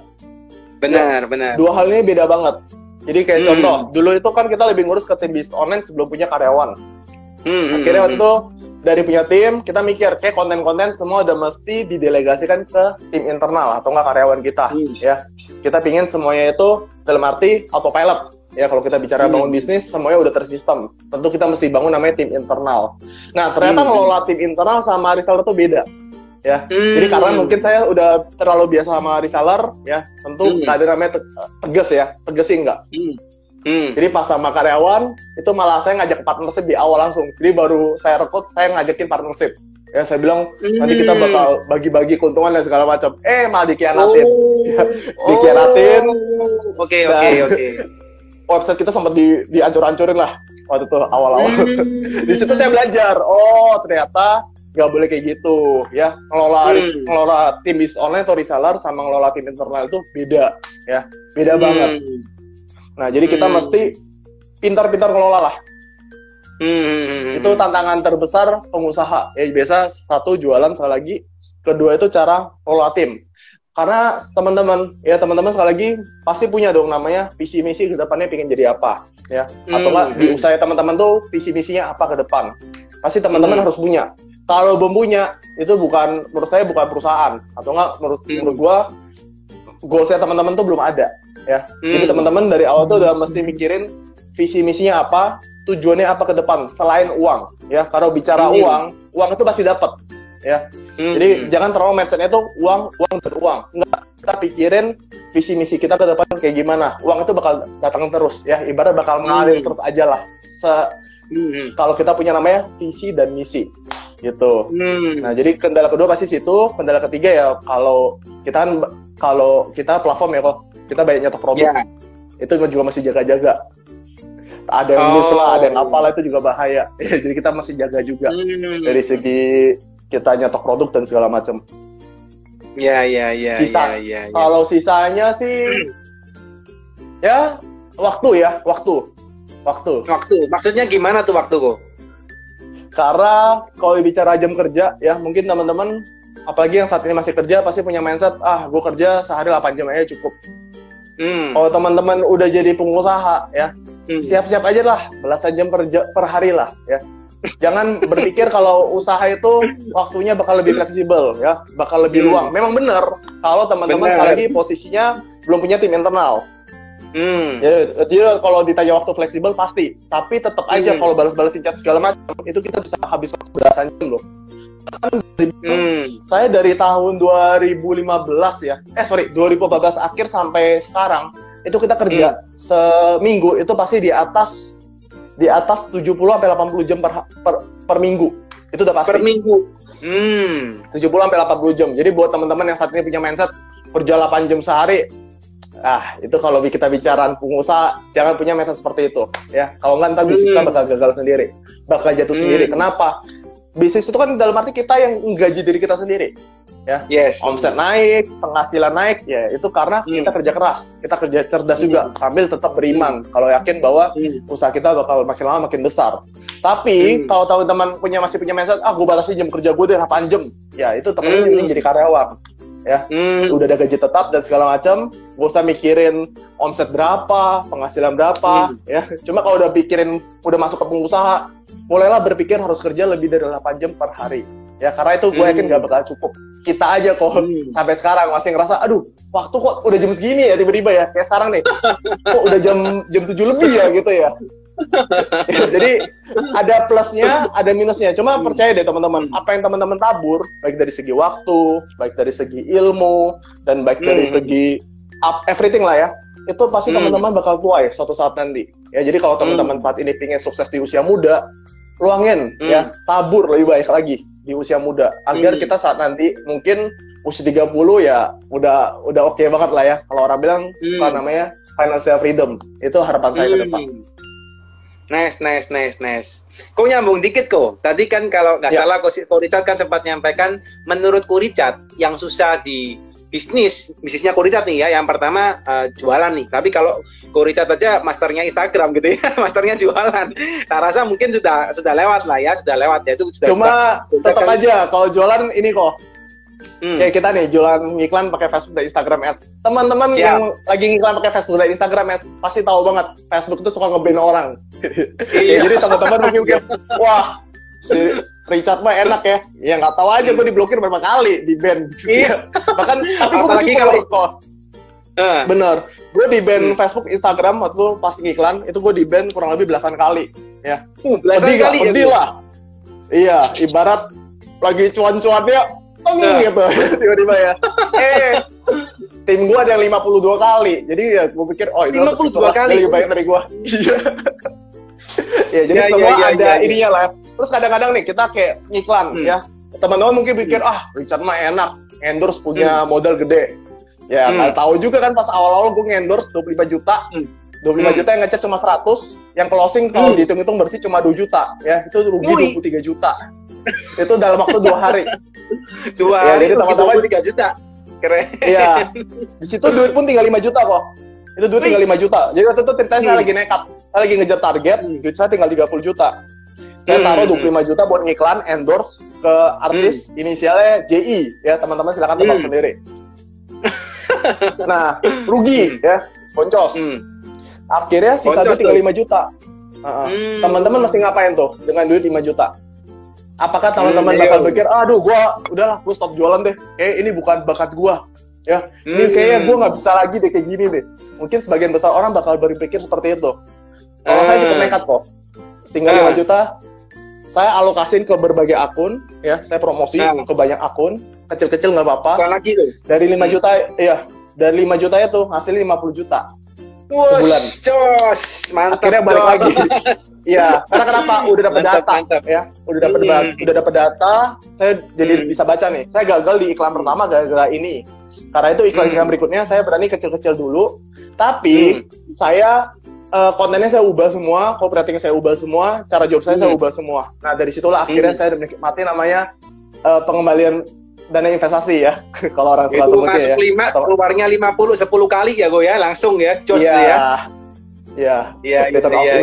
Benar. Dua hal ini beda banget. Jadi kayak contoh, dulu itu kan kita lebih ngurus ke tim bisnis online sebelum punya karyawan. Akhirnya waktu itu dari punya tim, kita mikir kayak konten-konten semua udah mesti didelegasikan ke tim internal atau nggak karyawan kita, ya. Kita pingin semuanya itu dalam arti autopilot. Ya, kalau kita bicara bangun bisnis, semuanya udah tersistem. Tentu kita mesti bangun namanya tim internal. Nah, ternyata ngelola tim internal sama reseller itu beda. Ya, jadi karena mungkin saya udah terlalu biasa sama reseller, ya, tentu nggak ada namanya tegas ya, tegas sih enggak. Jadi pas sama karyawan, itu malah saya ngajak partnership di awal langsung. Jadi baru saya rekrut, saya ngajakin partnership. Ya, saya bilang, nanti kita bakal bagi-bagi keuntungan dan segala macam. Malah dikhianatin. Dikhianatin. Oke. Website kita sempat dihancur-hancurin lah waktu itu awal-awal. Di situ saya belajar, ternyata nggak boleh kayak gitu, ya. Ngelola tim bisnis online atau reseller sama ngelola tim internal itu beda, ya. Beda banget. Nah, jadi kita mesti pintar-pintar ngelola lah. Itu tantangan terbesar pengusaha. Ya, biasa satu jualan, sekali lagi. Kedua itu cara ngelola tim. Karena teman-teman sekali lagi pasti punya dong namanya visi misi ke depannya pengen jadi apa, ya. Atau nggak di usaha teman-teman tuh visi misinya apa ke depan. Pasti teman-teman harus punya. Kalau belum punya, itu menurut saya bukan perusahaan. Atau nggak menurut gua goalsnya teman-teman tuh belum ada, ya. Jadi teman-teman dari awal tuh udah mesti mikirin visi misinya apa, tujuannya apa ke depan selain uang, ya. Kalau bicara uang itu pasti dapat. Ya, jadi jangan terlalu mindsetnya tuh uang dan uang. Enggak, kita pikirin visi misi kita ke depan kayak gimana. Uang itu bakal datang terus, ya. Ibarat bakal mengalir terus aja lah. Kalau kita punya namanya visi dan misi, gitu. Nah, jadi kendala kedua pasti situ. Kendala ketiga ya kalau kita platform ya kok, kita banyak nyetok produk, itu juga masih jaga-jaga. Ada yang miss lah, ada yang apalah, itu juga bahaya. Jadi kita masih jaga juga dari segi kita nyetok produk dan segala macam. Ya. Kalau sisanya sih, ya waktu. Maksudnya gimana tuh waktu kok? Karena kalau bicara jam kerja, ya mungkin teman-teman, apalagi yang saat ini masih kerja, pasti punya mindset, gue kerja sehari 8 jam aja cukup. Kalau teman-teman udah jadi pengusaha, ya siap-siap aja lah, belasan jam per hari lah, ya. Jangan berpikir kalau usaha itu waktunya bakal lebih fleksibel, ya, bakal lebih luang. Memang benar kalau teman-teman sekali lagi posisinya belum punya tim internal. Jadi kalau ditanya waktu fleksibel pasti, tapi tetap aja kalau balas-balasin chat segala macam itu kita bisa habis waktu belasan jam loh. Saya dari tahun 2015 ya, 2014 akhir sampai sekarang itu kita kerja seminggu itu pasti di atas 70 sampai 80 jam per minggu. Itu udah pasti. Per minggu. 70 sampai 80 jam. Jadi buat teman-teman yang saat ini punya mindset kerja 8 jam sehari, itu kalau kita bicara pengusaha jangan punya mindset seperti itu, ya. Kalau nggak ntar bisnis kita bakal gagal sendiri, bakal jatuh sendiri. Kenapa? Bisnis itu kan dalam arti kita yang menggaji diri kita sendiri, ya. Omset naik, penghasilan naik, ya itu karena kita kerja keras, kita kerja cerdas juga, sambil tetap beriman. Kalau yakin bahwa usaha kita bakal makin lama makin besar. Tapi kalau teman-teman masih punya mindset, gue batasi jam kerja gue deh 8 jam, ya itu teman-teman ini jadi karyawan, ya. Udah ada gaji tetap dan segala macam, gak usah mikirin omset berapa, penghasilan berapa, ya. Cuma kalau udah masuk ke pengusaha, mulailah berpikir harus kerja lebih dari 8 jam per hari. Ya, karena itu gue yakin gak bakal cukup. Kita aja kok sampai sekarang masih ngerasa, waktu kok udah jam segini ya tiba-tiba ya. Kayak sekarang nih, kok udah jam 7 lebih ya gitu ya. Jadi ada plusnya, ada minusnya. Cuma percaya deh teman-teman, apa yang teman-teman tabur, baik dari segi waktu, baik dari segi ilmu, dan baik dari segi everything lah ya, itu pasti teman-teman bakal tuai suatu saat nanti. Ya, jadi kalau teman-teman saat ini pengen sukses di usia muda, luangin ya, tabur lebih baik lagi di usia muda agar kita saat nanti mungkin usia 30 ya udah oke banget lah ya. Kalau orang bilang suka namanya financial freedom. Itu harapan saya ke depan. Nice. Kok nyambung dikit kok. Tadi kan kalau nggak salah Ko Richard kan sempat nyampaikan menurut Ko Richard yang susah di bisnisnya Ko Richard nih ya, yang pertama jualan nih. Tapi kalau Ko Richard aja masternya Instagram gitu ya, masternya jualan. Saya rasa mungkin sudah lewat lah ya, itu sudah. Cuma tetap aja kalau jualan ini kok. Kayak kita nih jualan iklan pakai Facebook dan Instagram Ads. Teman-teman yang lagi ngiklan pakai Facebook dan Instagram Ads pasti tahu banget Facebook itu suka nge-ban orang. Jadi teman-teman mungkin wah Richard mah enak ya. Ya nggak tahu aja gue diblokir berapa kali di ban. Iya. Bahkan tapi gue Apalagi bersyukur. Bener. Gue di ban Facebook, Instagram waktu itu pas ngiklan itu gue di ban kurang lebih belasan kali. Ya. Belasan kali pedih ya. lah. Iya. Ibarat lagi cuan-cuannya gitu tiba-tiba ya. Tim gue ada yang 52 kali. Jadi ya gue pikir itu 52 kali lebih banyak dari gue. Iya. Ya jadi semua ada ininya lah. Terus kadang-kadang nih kita kayak ngiklan ya. Teman-teman mungkin pikir Richard mah enak, endorse punya modal gede. Ya nggak tahu juga kan pas awal-awal gue endorse 25 juta. 25 juta yang ngechat cuma 100, yang closing kalau dihitung-hitung bersih cuma 2 juta. Ya, itu rugi 23 juta. Itu dalam waktu 2 hari. 2 hari jadi teman-teman 23 juta. Keren. Iya. Di situ duit pun tinggal 5 juta kok. Itu duit tinggal 5 juta. Jadi waktu itu ceritanya saya lagi nekat. Saya lagi ngejar target, duit saya tinggal 30 juta. Saya taruh 25 juta buat ngiklan, endorse ke artis inisialnya JI. Ya, teman-teman silakan tebak sendiri. Nah, rugi ya, boncos. Akhirnya sisa duit tinggal 5 juta. Teman-teman mesti ngapain tuh dengan duit 5 juta? Apakah teman-teman bakal pikir, aduh gue stop jualan deh, ini bukan bakat gue, ya, ini kayaknya gue nggak bisa lagi deh kayak gini deh. Mungkin sebagian besar orang bakal berpikir seperti itu. Kalau saya cukup nekat kok, tinggal 5 juta, saya alokasin ke berbagai akun, ya, saya promosi ke banyak akun, kecil-kecil nggak apa-apa. Lagi tuh. Dari 5 juta, ya, dari 5 juta itu hasilnya 50 juta. Sebulan. Jos, mantap. Akhirnya balik lagi. Iya, karena kenapa? Udah dapat data, ya. Udah dapat data, saya jadi bisa baca nih. Saya gagal di iklan pertama gara-gara ini. Karena itu iklan berikutnya saya berani kecil-kecil dulu. Tapi saya kontennya saya ubah semua, copywriting saya ubah semua, cara job saya ubah semua. Nah, dari situlah akhirnya saya menikmati namanya pengembalian dana investasi ya. Kalau orang itu masuk ya. 5, keluarnya 50, 10 kali ya ya, langsung ya, jos ya. Iya.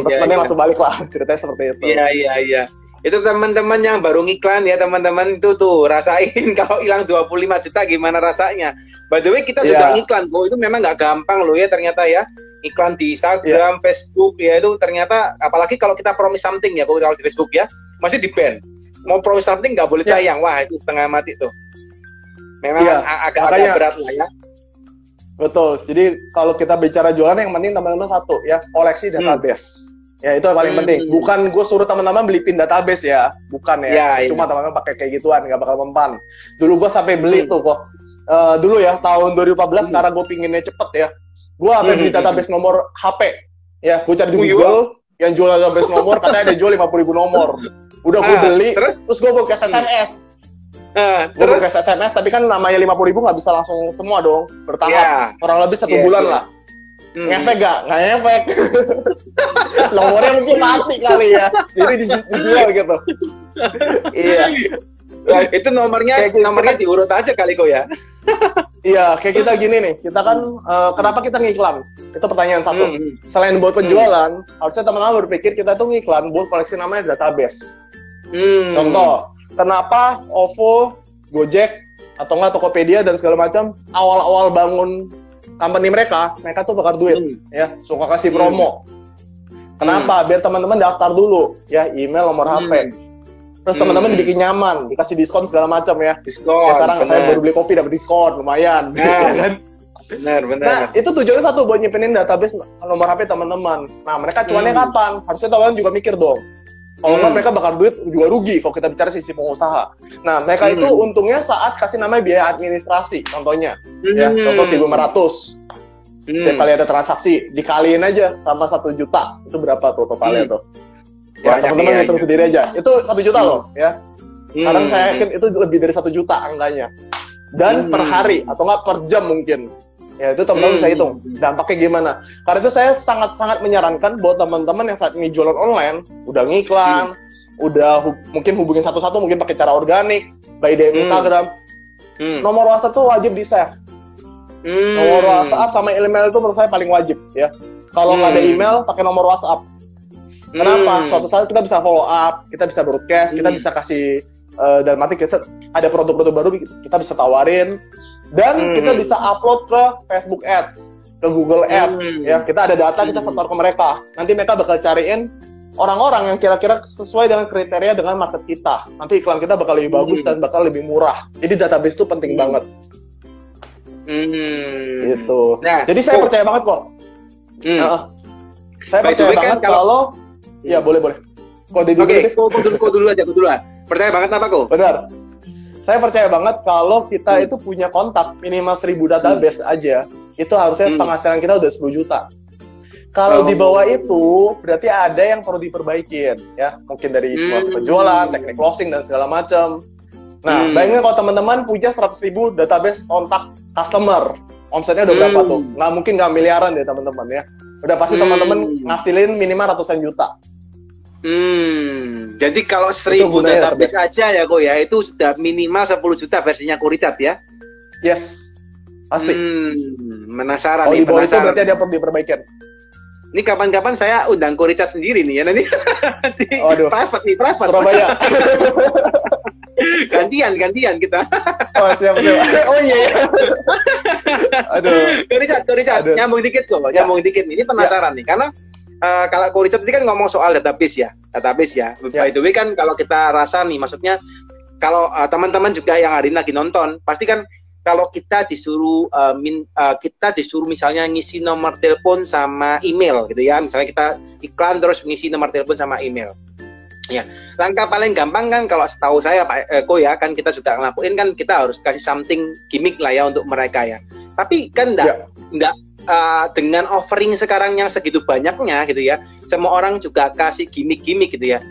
Investmentnya langsung balik lah, ceritanya seperti itu. Iya. Itu teman-teman yang baru ngiklan ya, teman-teman itu tuh rasain kalau hilang 25 juta gimana rasanya. By the way, kita juga ngiklan, itu memang nggak gampang loh ya ternyata ya. Iklan di Instagram, Facebook ya itu ternyata, apalagi kalau kita promise something ya, kalau di Facebook ya, masih di-ban. Mau promise something nggak boleh tayang, wah itu setengah mati tuh. Memang agak berat lah ya. Betul. Jadi kalau kita bicara jualan yang penting teman-teman satu ya, koleksi database. Ya itu yang paling penting. Bukan gue suruh teman-teman beli pin database ya, bukan ya. Cuma teman-teman pakai kayak gituan, nggak bakal mempan. Dulu gue sampai beli tuh kok. Dulu ya tahun 2014 karena gue pinginnya cepet ya. Gue sampai beli database nomor HP. Ya, gue cari di Google yang jual database nomor katanya ada jual 50.000 nomor. Udah gue beli, terus gue buka SMS. Gue buka SMS, tapi kan namanya 50.000 nggak bisa langsung semua dong, bertahap. Kurang lebih 1 bulan lah. Ngefek gak? Nggak ngefek. Nomornya mungkin mati kali ya, jadi dijual gitu. Iya. Nah, itu nomornya diurut aja kali kok ya. Iya, kayak kita gini nih. Kita kan kenapa kita ngiklan? Itu pertanyaan satu. Selain buat penjualan, harusnya teman-teman berpikir kita tuh ngiklan buat koleksi namanya database. Contoh, kenapa OVO, Gojek, atau nggak Tokopedia dan segala macam awal-awal bangun company mereka tuh bakar duit, ya, suka kasih promo. Kenapa? Biar teman-teman daftar dulu, ya, email, nomor HP. Terus teman-teman dibikin nyaman, dikasih diskon segala macam ya. Diskon. Ya, sekarang saya baru beli kopi dapat diskon, lumayan. Kan? Benar. Nah, itu tujuannya satu buat nyimpenin database nomor HP teman-teman. Nah, mereka cuannya kapan? Harusnya teman-teman juga mikir dong. Kalau nggak mereka bakar duit juga rugi kalau kita bicara sisi pengusaha. Nah, mereka itu untungnya saat kasih namanya biaya administrasi, contohnya. Ya, contoh 1.500. Setiap kali ada transaksi, dikaliin aja sama 1 juta. Itu berapa tuh totalnya tuh? Ya, teman-teman hitung sendiri aja. Itu 1 juta loh, ya. Sekarang saya yakin itu lebih dari 1 juta angkanya. Dan per hari, atau nggak per jam mungkin. Ya, itu teman-teman bisa hitung. Dampaknya gimana. Karena itu saya sangat-sangat menyarankan buat teman-teman yang saat ini jualan online, udah ngiklan, udah mungkin hubungin satu-satu, mungkin pakai cara organik, by DM Instagram. Nomor WhatsApp tuh wajib di-save. Nomor WhatsApp sama email itu menurut saya paling wajib, ya. Kalau nggak ada email, pakai nomor WhatsApp. Kenapa? Suatu saat kita bisa follow up, kita bisa broadcast, kita bisa kasih dalam arti ada produk-produk baru kita bisa tawarin, dan kita bisa upload ke Facebook Ads, ke Google Ads, ya. Kita ada data, kita setor ke mereka. Nanti mereka bakal cariin orang-orang yang kira-kira sesuai dengan kriteria dengan market kita. Nanti iklan kita bakal lebih bagus dan bakal lebih murah. Jadi database itu penting banget. Gitu. Nah, jadi saya percaya banget kok. Saya percaya banget kalau ya boleh. Oke, kok dulu aja. Percaya banget apa kok? Benar. Saya percaya banget kalau kita itu punya kontak minimal 1000 database aja, itu harusnya penghasilan kita udah 10 juta. Kalau di bawah itu, berarti ada yang perlu diperbaikin, ya. Mungkin dari proses penjualan, teknik closing, dan segala macam. Nah, bayangin kalau teman-teman punya 100.000 database kontak customer, omsetnya udah berapa tuh? Nggak mungkin nggak miliaran deh teman-teman ya. Udah pasti teman-teman ngasilin minimal ratusan juta. Jadi kalau 1000 database aja ya kok ya, itu sudah minimal 10 juta versinya Richard ya? Yes, pasti. Penasaran nih, di bawah itu berarti ada yang perlu diperbaikin. Ini kapan-kapan saya undang Richard sendiri nih ya nanti. Private. Surabaya. gantian kita. Oh siap. Oh iya. Aduh. Richard, nyambung dikit kok. Nyambung dikit. Ini penasaran nih karena kalau Richard tadi kan ngomong soal database ya. By the way kan kalau kita rasa nih, maksudnya kalau teman-teman juga yang hari ini lagi nonton, pasti kan kalau kita disuruh misalnya ngisi nomor telepon sama email gitu ya. Misalnya kita iklan terus ngisi nomor telepon sama email. Ya, langkah paling gampang kan kalau setahu saya Pak Eko ya, kan kita juga ngelakuin kan kita harus kasih something gimmick lah ya untuk mereka ya. Tapi kan enggak dengan offering sekarang yang segitu banyaknya gitu ya, semua orang juga kasih gimmick-gimmick gitu ya.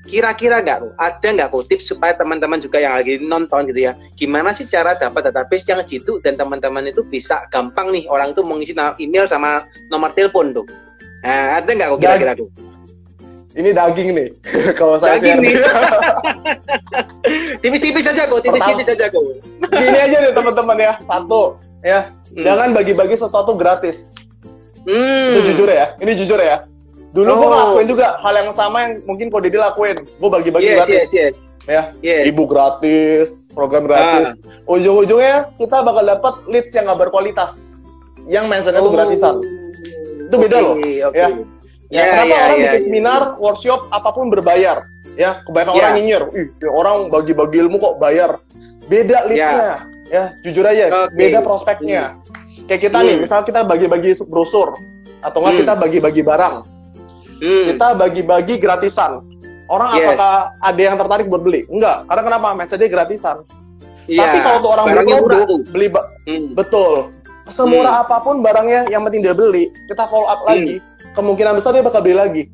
Kira-kira ada nggak kok tips supaya teman-teman juga yang lagi nonton gitu ya, gimana sih cara dapat database yang jitu dan teman-teman itu bisa gampang nih orang itu mengisi email sama nomor telepon tuh. Nah, ada nggak kok kira-kira tuh? Ini daging nih. Kalau saya daging nih. Tipis-tipis aja kok, tipis-tipis aja kok. Gini aja nih teman-teman ya. Satu, ya. Jangan bagi-bagi sesuatu gratis. Itu jujur ya. Ini jujur ya. Dulu gue ngelakuin juga hal yang sama yang mungkin kok Didi lakuin. Gue bagi-bagi gratis. Ya. Ibu gratis, program gratis. Ujung-ujungnya kita bakal dapat leads yang nggak berkualitas. Yang mentionnya itu gratisan. Itu beda loh. Ya. Kenapa orang bikin seminar, workshop, apapun berbayar? Ya, kebanyakan orang nyinyir. Orang bagi-bagi ilmu kok bayar. Beda leads-nya. Ya, jujur aja. Beda prospeknya. Kayak kita nih, misalnya kita bagi-bagi brosur. Atau nggak kita bagi-bagi barang. Kita bagi-bagi gratisan. Orang apakah ada yang tertarik buat beli? Enggak. Karena kenapa? Mentionnya gratisan. Tapi kalau tuh orang beli betul. Semurah apapun barangnya, yang penting dia beli, kita follow up lagi. Kemungkinan besar dia bakal beli lagi.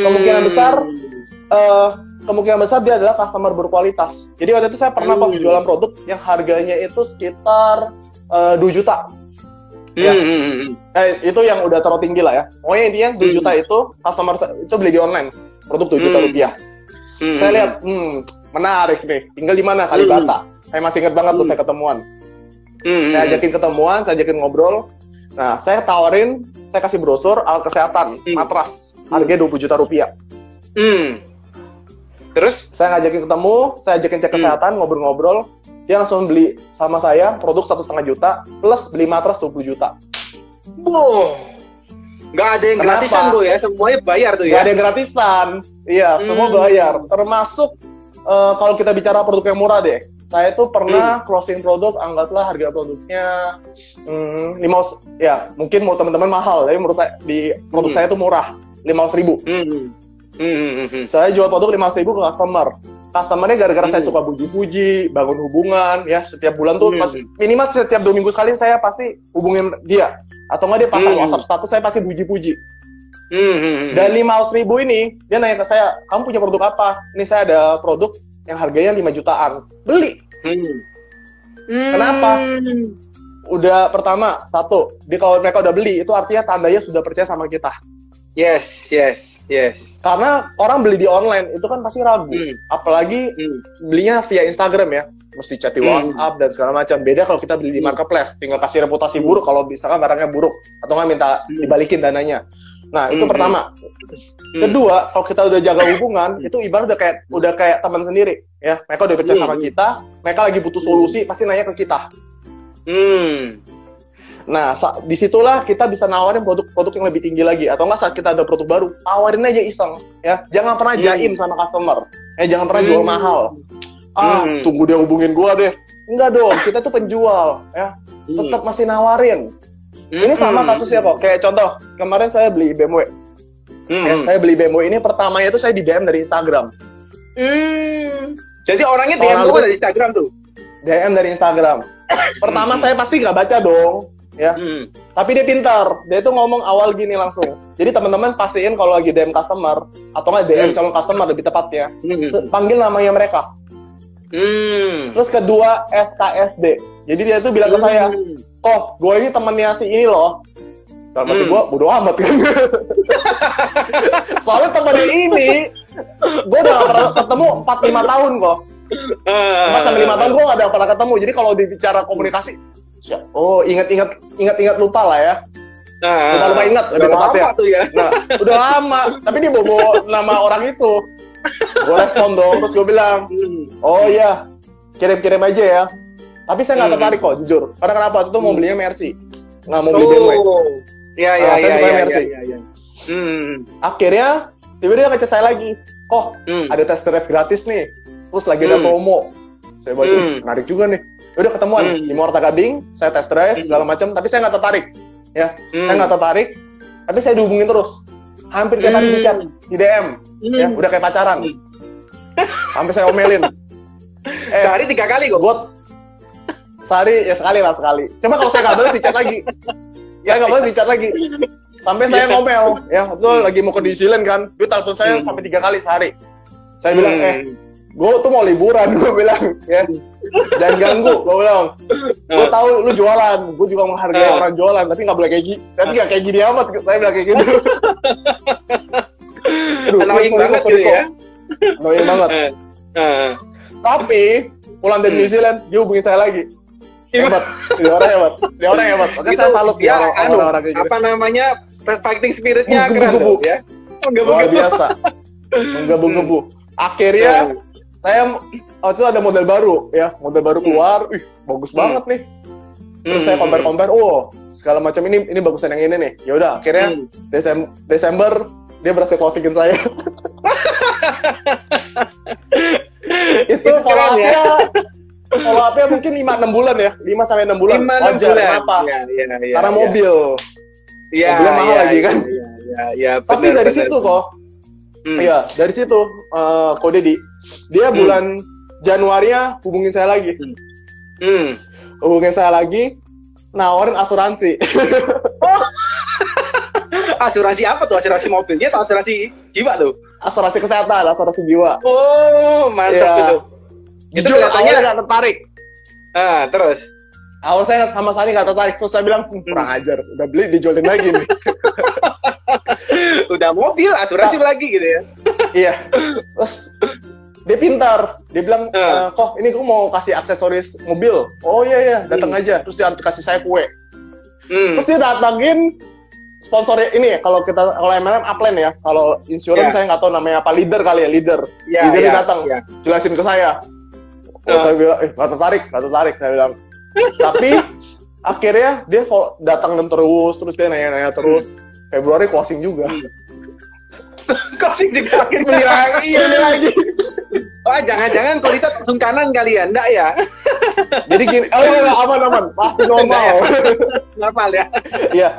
Kemungkinan besar dia adalah customer berkualitas. Jadi waktu itu saya pernah kok jualan produk yang harganya itu sekitar 2 juta. Ya. Itu yang udah terlalu tinggi lah ya. Pokoknya intinya 2 juta itu customer itu beli di online, produk 2 juta rupiah. Saya lihat, menarik nih. Tinggal di mana? Kalibata. Saya masih ingat banget tuh saya ketemuan. Saya ajakin ngobrol. Nah, saya tawarin, saya kasih brosur alat kesehatan, matras, harganya 20 juta rupiah. Terus saya ngajakin ketemu, saya ajakin cek kesehatan, ngobrol-ngobrol. Dia langsung beli sama saya produk 1,5 juta plus beli matras 20 juta. Nggak ada yang gratisan tuh ya, semuanya bayar tuh ya. Nggak ada yang gratisan, iya semua bayar. Termasuk kalau kita bicara produk yang murah deh. Saya tuh pernah closing produk, anggaplah harga produknya mungkin mau teman-teman mahal, tapi menurut saya di produk saya tuh murah, 500.000. Saya jual produk 500.000 ke customer. Customernya gara-gara saya suka puji-puji, bangun hubungan, ya setiap bulan tuh minimal setiap 2 minggu sekali saya pasti hubungin dia, atau nggak dia pasang WhatsApp status saya pasti puji-puji. Dan 500.000 ini dia nanya ke saya, kamu punya produk apa? Ini saya ada produk yang harganya 5 jutaan, beli. Kenapa? Udah pertama, satu, kalau mereka udah beli, itu artinya tandanya sudah percaya sama kita. Yes. Karena orang beli di online itu kan pasti ragu, apalagi belinya via Instagram ya, mesti chat di WhatsApp dan segala macam. Beda kalau kita beli di marketplace, tinggal kasih reputasi buruk kalau misalkan barangnya buruk, atau nggak minta dibalikin dananya. Nah, itu pertama. Kedua, kalau kita udah jaga hubungan, itu ibarat udah kayak teman sendiri, ya. Mereka udah percaya sama kita, mereka lagi butuh solusi, pasti nanya ke kita. Nah, disitulah kita bisa nawarin produk-produk yang lebih tinggi lagi. Atau nggak saat kita ada produk baru, tawarin aja iseng. Ya, jangan pernah jaim sama customer. Jangan pernah jual mahal. Tunggu dia hubungin gua deh. Enggak dong, kita tuh penjual. Ya, tetap masih nawarin. Ini sama kasusnya kok. Kayak contoh, kemarin saya beli BMW. Saya beli BMW ini pertamanya itu saya di DM dari Instagram. Jadi orangnya DM dari Instagram tuh? DM dari Instagram. Pertama saya pasti nggak baca dong, ya. Tapi dia pintar, dia tuh ngomong awal gini langsung. Jadi teman-teman pastiin kalau lagi DM customer atau nggak DM calon customer lebih tepatnya, panggil namanya mereka. Terus kedua SKSD. Jadi dia tuh bilang ke saya, "Kok, gue ini temennya si ini loh." Dalam hati gue, bodo amat kan. Soalnya temennya ini, gue udah gak pernah ketemu 4-5 tahun kok. 4-5 tahun gue gak ada pernah ketemu. Jadi kalau dibicara komunikasi, ingat lupa lah ya. Lupa ingat lebih tepatnya. Ya. Nah, udah lama. Tapi dia bawa nama orang itu. Gue respon dong, terus gue bilang, "Oh iya, kirim-kirim aja ya." Tapi saya nggak tertarik kok, jujur. Karena kenapa? Itu mau belinya Mercy, nggak mau beli BMW. Saya suka Mercy. Akhirnya, tiba-tiba dia ngechat saya lagi. Ada test drive gratis nih. Terus lagi ada promo. Saya baca, menarik juga nih. Udah ketemuan di Muarta Gading, saya test drive segala macam. Tapi saya nggak tertarik. Ya, saya nggak tertarik. Tapi saya dihubungin terus. Hampir tiap hari di chat, di DM. Ya, udah kayak pacaran. Sampai saya omelin. Sehari 3 kali kok. Sehari ya sekali. Cuma kalau saya nggak boleh di chat lagi. Ya nggak boleh di chat lagi. Sampai saya ngomel, ya itu lagi mau ke New Zealand kan, dia telepon saya sampai 3 kali sehari. Saya bilang, gue tuh mau liburan, gue bilang, ya, jangan ganggu, gue bilang. Gue tahu lu jualan, gue juga menghargai orang jualan, tapi nggak boleh kayak gini, tapi nggak kayak gini amat, saya bilang kayak gitu. Annoying banget gitu ya. Annoying banget. Tapi pulang dari New Zealand, dia hubungi saya lagi. Hebat, dia orang hebat. Oke, saya salut ya orang-orang kayak gitu. Apa namanya, fighting spiritnya keren tuh ya. Luar biasa, menggebu-gebu. Akhirnya saya waktu itu ada model baru ya, model baru keluar, bagus banget nih. Terus saya compare, segala macam ini bagusan yang ini nih. Ya udah, akhirnya Desember dia berhasil closingin saya. Itu follow up-nya mungkin 5-6 bulan ya, 5-6 bulan. Wajar, kenapa? Karena mobil. Mobilnya mahal lagi kan. Tapi dari situ kok. Iya, dari situ Ko Deddy. Dia bulan Januari hubungin saya lagi. Hubungin saya lagi, nawarin asuransi. Asuransi apa tuh? Asuransi mobilnya atau asuransi jiwa tuh? Asuransi kesehatan, asuransi jiwa. Oh, mantap itu. Itu awalnya nggak tertarik. Terus? Awal saya sama sekali nggak tertarik. Terus saya bilang, kurang ajar. Udah beli, dijualin lagi nih. Udah mobil, asuransi lagi gitu ya? Iya. Terus dia pintar. Dia bilang, kok ini gue mau kasih aksesoris mobil. Oh iya, datang aja. Terus dia kasih saya kue. Terus dia datangin sponsornya ini, kalau MLM upline ya. Kalau insurance saya nggak tahu namanya apa, leader kali ya, leader. Dia datang, jelasin ke saya. Saya bilang, nggak tertarik. Saya bilang. Tapi akhirnya dia datang terus dia nanya terus. Februari closing juga. Closing juga akhirnya. Beli lagi. Wah, jangan-jangan kalau kita langsung kanan kalian, enggak ya? Jadi gini, aman, pasti normal. Normal ya? Iya.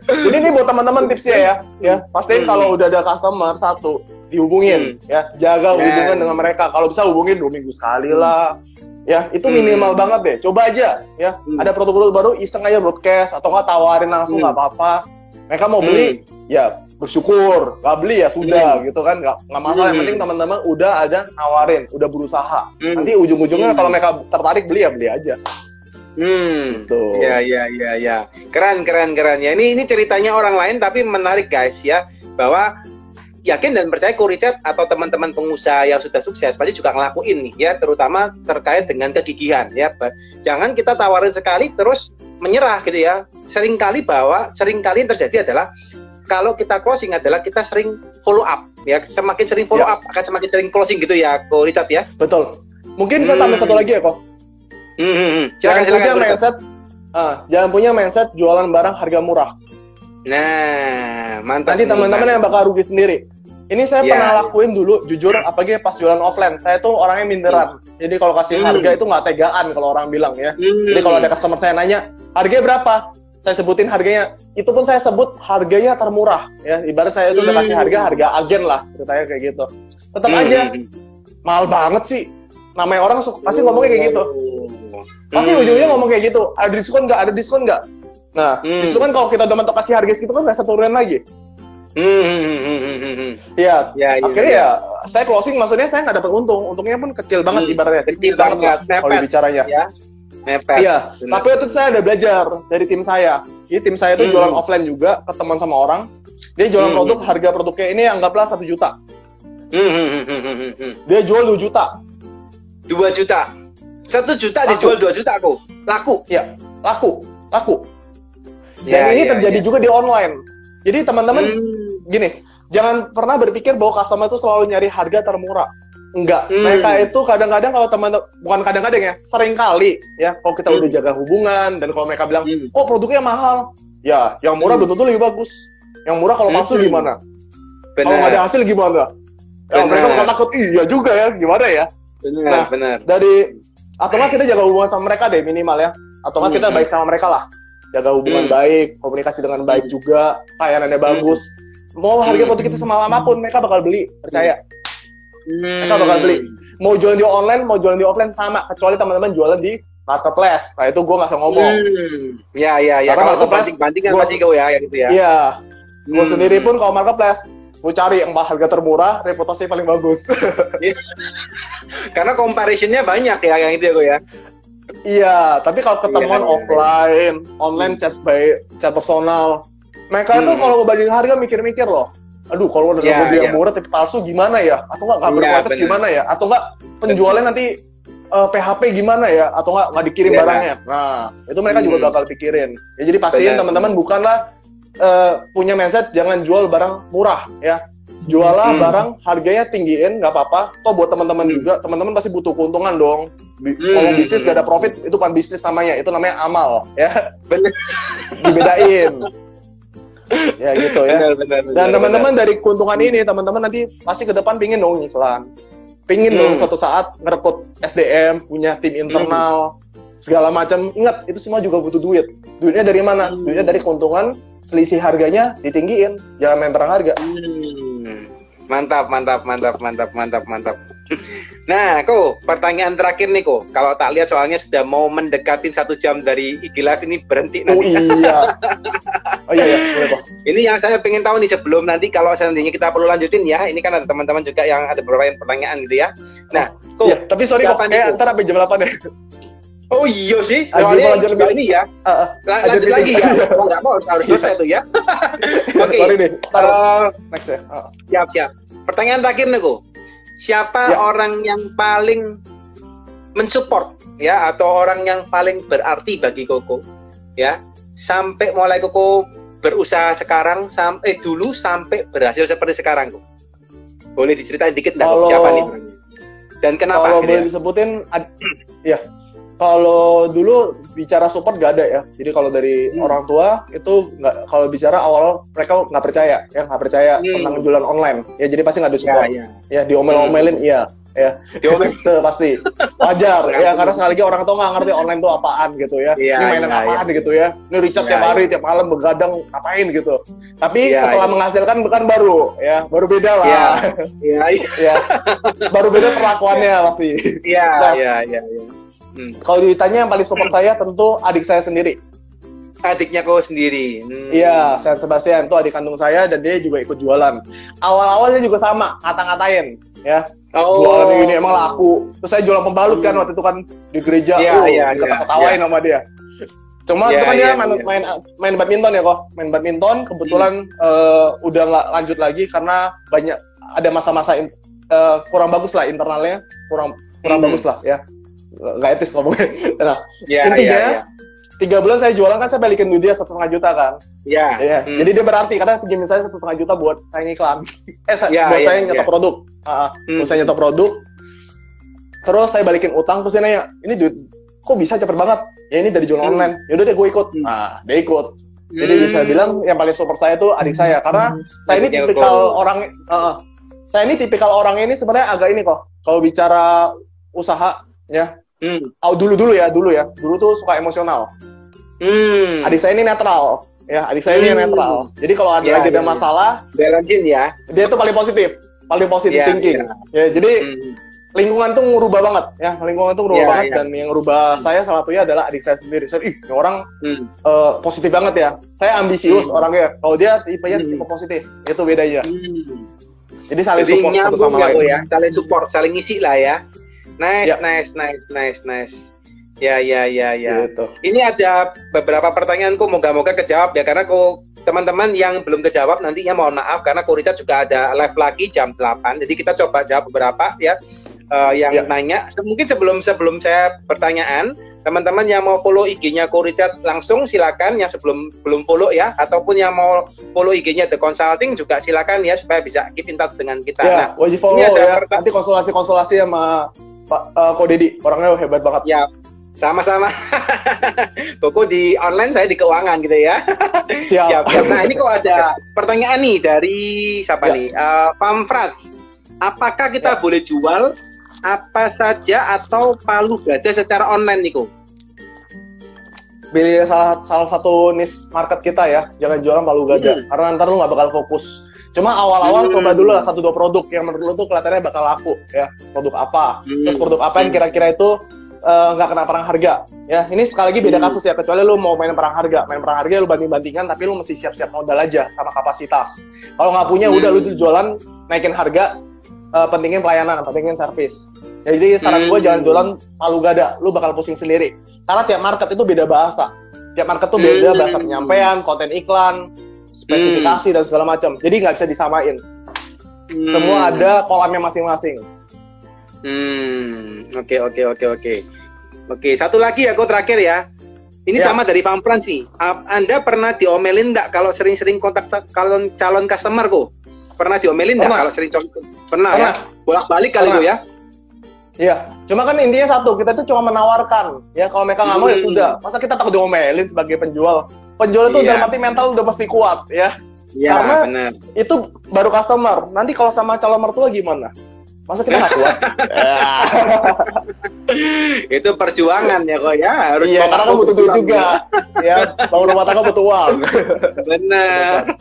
Jadi ini buat teman-teman tipsnya ya. Pastiin kalau udah ada customer satu, dihubungin ya. Jaga hubungan dengan mereka. Kalau bisa hubungin 2 minggu sekali lah. Ya, itu minimal banget deh. Coba aja ya. Ada produk-produk baru, iseng aja broadcast atau nggak tawarin langsung, nggak apa-apa. Mereka mau beli, ya bersyukur. Nggak beli ya sudah, gitu kan. Nggak masalah. Yang penting teman-teman udah ada nawarin, udah berusaha. Nanti ujung-ujungnya kalau mereka tertarik beli ya beli aja. Tuh. Ya. Keren ya. Ini ceritanya orang lain tapi menarik guys ya. Bahwa yakin dan percaya Ko Richard atau teman-teman pengusaha yang sudah sukses pasti juga ngelakuin nih ya, terutama terkait dengan kegigihan ya. Jangan kita tawarin sekali terus menyerah gitu ya. Seringkali yang terjadi adalah kalau kita closing adalah kita sering follow up ya. Semakin sering follow up akan semakin sering closing gitu ya, Ko Richard ya. Betul. Mungkin saya tambah satu lagi ya, Ko. Silakan. Jangan punya mindset jualan barang harga murah. Nah, mantap. Nanti teman-teman yang bakal rugi sendiri. Ini saya pernah lakuin dulu, jujur, apalagi pas jualan offline. Saya tuh orangnya minderan. Jadi kalau kasih harga itu nggak tegaan kalau orang bilang ya. Jadi kalau ada customer saya nanya, harganya berapa? Saya sebutin harganya. Itu pun saya sebut harganya termurah. Ya, ibarat saya itu udah kasih harga agen lah, ceritanya kayak gitu. Tetap aja, mahal banget sih. Namanya orang pasti ngomongnya kayak gitu. Pasti ujungnya ngomong kayak gitu. Ada diskon nggak? Ada diskon nggak? Nah, diskon kan kalau kita udah mentok kasih harga segitu kan nggak satu turunan lagi. Ya, akhirnya ya saya closing, maksudnya saya nggak dapat untung. Untungnya pun kecil banget ibaratnya. Kecil banget kalau bicaranya. Ya. Mepet. Iya, tapi itu saya ada belajar dari tim saya. Jadi tim saya itu jualan offline juga, ketemuan sama orang. Dia jualan produk, harga produknya ini anggaplah 1 juta. Dia jual 2 juta. 2 juta. 1 juta dijual 2 juta aku. Laku. Ya, laku. Dan ini terjadi juga di online. Jadi teman-teman gini, jangan pernah berpikir bahwa customer itu selalu nyari harga termurah. Enggak. Mereka itu kadang-kadang kalau teman-teman, bukan kadang-kadang ya, sering kali ya, kalau kita udah jaga hubungan dan kalau mereka bilang, "Oh, produknya mahal." Ya, yang murah belum tentu lebih bagus. Yang murah kalau palsu gimana? Kalau nggak ada hasil gimana? Ya, mereka bakal takut, iya juga ya, gimana ya? Benar. Dari atau nggak kita jaga hubungan sama mereka deh minimal ya. Atau nggak kita baik sama mereka lah. Jaga hubungan baik, komunikasi dengan baik juga, layanannya bagus. Mau harga produk kita semalam apapun, mereka bakal beli, percaya. Mereka bakal beli. Mau jualan di online, mau jualan di offline sama, kecuali teman-teman jualan di marketplace. Nah itu gue nggak usah ngomong. Ya. Kalau itu banding kan pasti kau ya gitu ya. Iya. Gue sendiri pun kalau marketplace, gue cari yang harga termurah, reputasi paling bagus. Karena comparison-nya banyak ya, yang itu ya kau ya. Iya, tapi kalau ketemuan offline, online chat personal, mereka itu kalau banding harga mikir-mikir loh. Aduh, kalau udah dia murah tapi palsu gimana ya? Atau nggak berkualitas gimana ya? Atau nggak penjualnya nanti PHP gimana ya? Atau nggak dikirim barangnya? Nah, itu mereka juga bakal pikirin. Ya, jadi pastiin teman-teman bukanlah punya mindset jangan jual barang murah ya. Jualah barang harganya tinggiin, nggak apa-apa. Toh buat teman-teman juga, teman-teman pasti butuh keuntungan dong. Kalau bisnis gak ada profit, itu bukan bisnis namanya, itu namanya amal ya. Dibedain. Ya gitu ya. Dan teman-teman dari keuntungan ini, teman-teman nanti pasti ke depan pingin dong iklan. Pingin dong suatu saat ngerekrut SDM, punya tim internal, segala macam. Ingat, itu semua juga butuh duit. Duitnya dari mana? Duitnya dari keuntungan, selisih harganya ditinggiin, jangan main perang harga. Mantap. Nah, Ko, pertanyaan terakhir nih, Ko. Kalau tak lihat soalnya sudah mau mendekatin 1 jam dari IG Live ini, berhenti nanti. Oh iya, boleh Kok. Ini yang saya pengen tahu nih sebelum nanti kalau seandainya kita perlu lanjutin ya. Ini kan ada teman-teman juga yang ada beberapa pertanyaan gitu ya. Nah, Ko. Iya, tapi sorry Kok, ntar sampai jam 8 deh. Oh iya sih, soalnya juga ini ya. Lanjut lagi ya. Mau nggak mau harus selesai tuh ya. Oke. Sorry deh. Next ya. Siap. Pertanyaan terakhir nih, Ko. Siapa orang yang paling mensupport ya, atau orang yang paling berarti bagi Koko ya, sampai mulai Koko berusaha sekarang sampai berhasil seperti sekarang, Ko? Boleh diceritain dikit nggak, siapa nih? Dan kenapa? Kalau boleh disebutin, ya. Kalau dulu bicara support gak ada ya. Jadi kalau dari orang tua itu nggak, kalau bicara awal mereka nggak percaya tentang jualan online. Ya jadi pasti nggak ada support. Ya diomel-omelin iya. Ya, itu pasti wajar ya, karena sekali lagi orang tua nggak ngerti online itu apaan gitu ya. Ini mainan apaan gitu ya. Ini Richard tiap hari tiap malam begadang ngapain gitu. Tapi setelah menghasilkan bukan baru beda lah. Iya. Baru beda perlakuannya pasti. Iya. Kalau ditanya yang paling support saya tentu adik saya sendiri. Adiknya kau sendiri. Iya, San Sebastian itu adik kandung saya dan dia juga ikut jualan. Awal-awalnya juga sama, ngata-ngatain ya. Jualan ini emang laku. Terus saya jualan pembalut kan waktu itu kan di gereja. Ketawain sama dia. Cuma itu kan dia main badminton ya kok. Main badminton kebetulan udah nggak lanjut lagi karena banyak ada masa-masa kurang bagus lah internalnya, kurang bagus lah ya. Nggak etis ngomongnya. Nah, intinya 3 bulan saya jualan kan saya balikin duit dia 1,5 juta kan. Iya. Jadi dia berarti karena pinjamin saya 1,5 juta buat saya ngiklan. Buat saya nyetok produk. Buat saya nyetok produk. Terus saya balikin utang terus dia nanya, ini duit kok bisa cepet banget? Ya ini dari jualan online. Ya udah deh gue ikut. Nah, dia ikut. Jadi bisa bilang yang paling support saya tuh adik saya, karena saya ini tipikal orang, saya ini tipikal orang ini sebenarnya agak ini kok. Kalau bicara usaha, ya, dulu tuh suka emosional. Adik saya ini netral. Ya, adik saya ini netral. Jadi kalau ada masalah, balancing ya. Dia tuh paling positif thinking. Ya, jadi lingkungan tuh ngubah banget, ya. Lingkungan tuh ngubah banget dan yang ngubah saya salah satunya adalah adik saya sendiri. Saya, ini orang positif banget ya. Saya ambisius orangnya. Kalau dia tipenya tipe positif, itu beda aja. Jadi saling support satu sama lain. Ya, saling support, saling ngisi lah ya. Nice. Ya. Gitu. Ini ada beberapa pertanyaanku, moga-moga kejawab ya, karena teman-teman yang belum kejawab nantinya mohon maaf, karena Ko Richard juga ada live lagi jam 8, jadi kita coba jawab beberapa ya yang nanya. Mungkin sebelum saya pertanyaan, teman-teman yang mau follow IG-nya Ko Richard langsung silakan, yang belum follow ya, ataupun yang mau follow IG-nya The Consulting juga silakan ya, supaya bisa keep in touch dengan kita. Ya, wajib follow ya. Nanti konsultasi sama Pak Ko Dedi, orangnya hebat banget. Ya. Sama-sama. Koko di online, saya di keuangan gitu ya. Siap. Nah, ini kok ada pertanyaan nih dari siapa nih? Pam Frans. Apakah kita boleh jual apa saja atau palu gada secara online nih, Ko? Pilih salah satu niche market kita ya. Jangan jualan palu gada. Karena ntar lu nggak bakal fokus. Cuma awal-awal coba dulu lah 1-2 produk yang menurut lu tuh kelihatannya bakal laku ya. Produk apa? Terus produk apa yang kira-kira itu nggak kena perang harga ya. Ini sekali lagi beda kasus ya, kecuali lu mau main perang harga lu banding-bandingkan, tapi lu mesti siap-siap modal aja sama kapasitas. Kalau nggak punya udah lu jualan naikin harga, pentingin pelayanan, pentingin servis ya. Jadi saran gue jangan jualan palu gada, lu bakal pusing sendiri, karena tiap market itu beda bahasa, tiap market tuh beda bahasa penyampaian, konten iklan, spesifikasi dan segala macam, jadi nggak bisa disamain. Semua ada kolamnya masing-masing. Oke, satu lagi ya, Ko, terakhir ya. Ini sama dari Pam Frans nih. Anda pernah diomelin nggak kalau sering-sering kontak calon customer, Ko? Pernah diomelin nggak kalau sering pernah ya? Bolak-balik kali itu ya? Iya, cuma kan intinya satu, kita tuh cuma menawarkan ya. Kalau mereka nggak mau ya sudah. Masa kita takut diomelin sebagai penjual? Penjual itu dalam arti mental udah pasti kuat ya. Karena itu baru customer. Nanti kalau sama calon mertua gimana? Masa kita nggak kuat? Itu perjuangan ya, kok ya. Harus karena kan butuh duit juga. Ya, bangun rumah tangga butuh uang. Benar.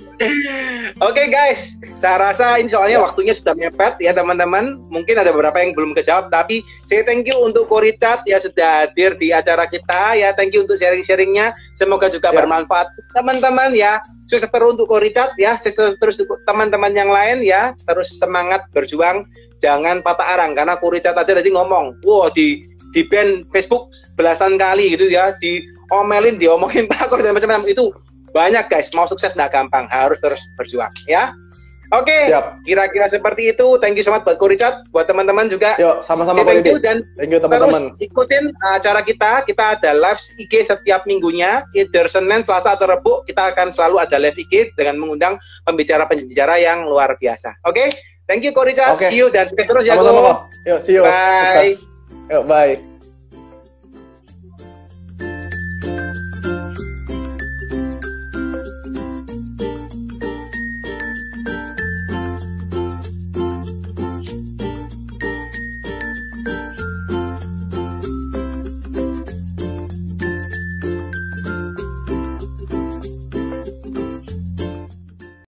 Oke, guys, saya rasa ini soalnya waktunya sudah mepet ya, teman-teman. Mungkin ada beberapa yang belum kejawab, tapi saya thank you untuk Ko Richard ya sudah hadir di acara kita ya. Thank you untuk sharing-sharingnya. Semoga juga bermanfaat teman-teman ya. Sukses terus untuk Ko Richard ya. Sukses terus untuk teman-teman yang lain ya. Terus semangat berjuang. Jangan patah arang, karena Ko Richard aja tadi ngomong, di ban Facebook belasan kali gitu ya, diomelin, diomongin pakor dan macam-macam. Itu banyak, guys. Mau sukses nggak gampang, harus terus berjuang ya. Oke, kira-kira seperti itu. Thank you so much buat Ko Richard, buat teman-teman juga. Yuk, sama-sama thank you, dan thank you, teman-teman. Terus ikutin acara kita. Kita ada live IG setiap minggunya, either Senin, Selasa atau Rabu. Kita akan selalu ada live IG dengan mengundang pembicara-pembicara yang luar biasa. Oke? Thank you, Ko Richard. See you dan sukses terus ya, Ko. Yuk, see you. Bye. Yuk, bye.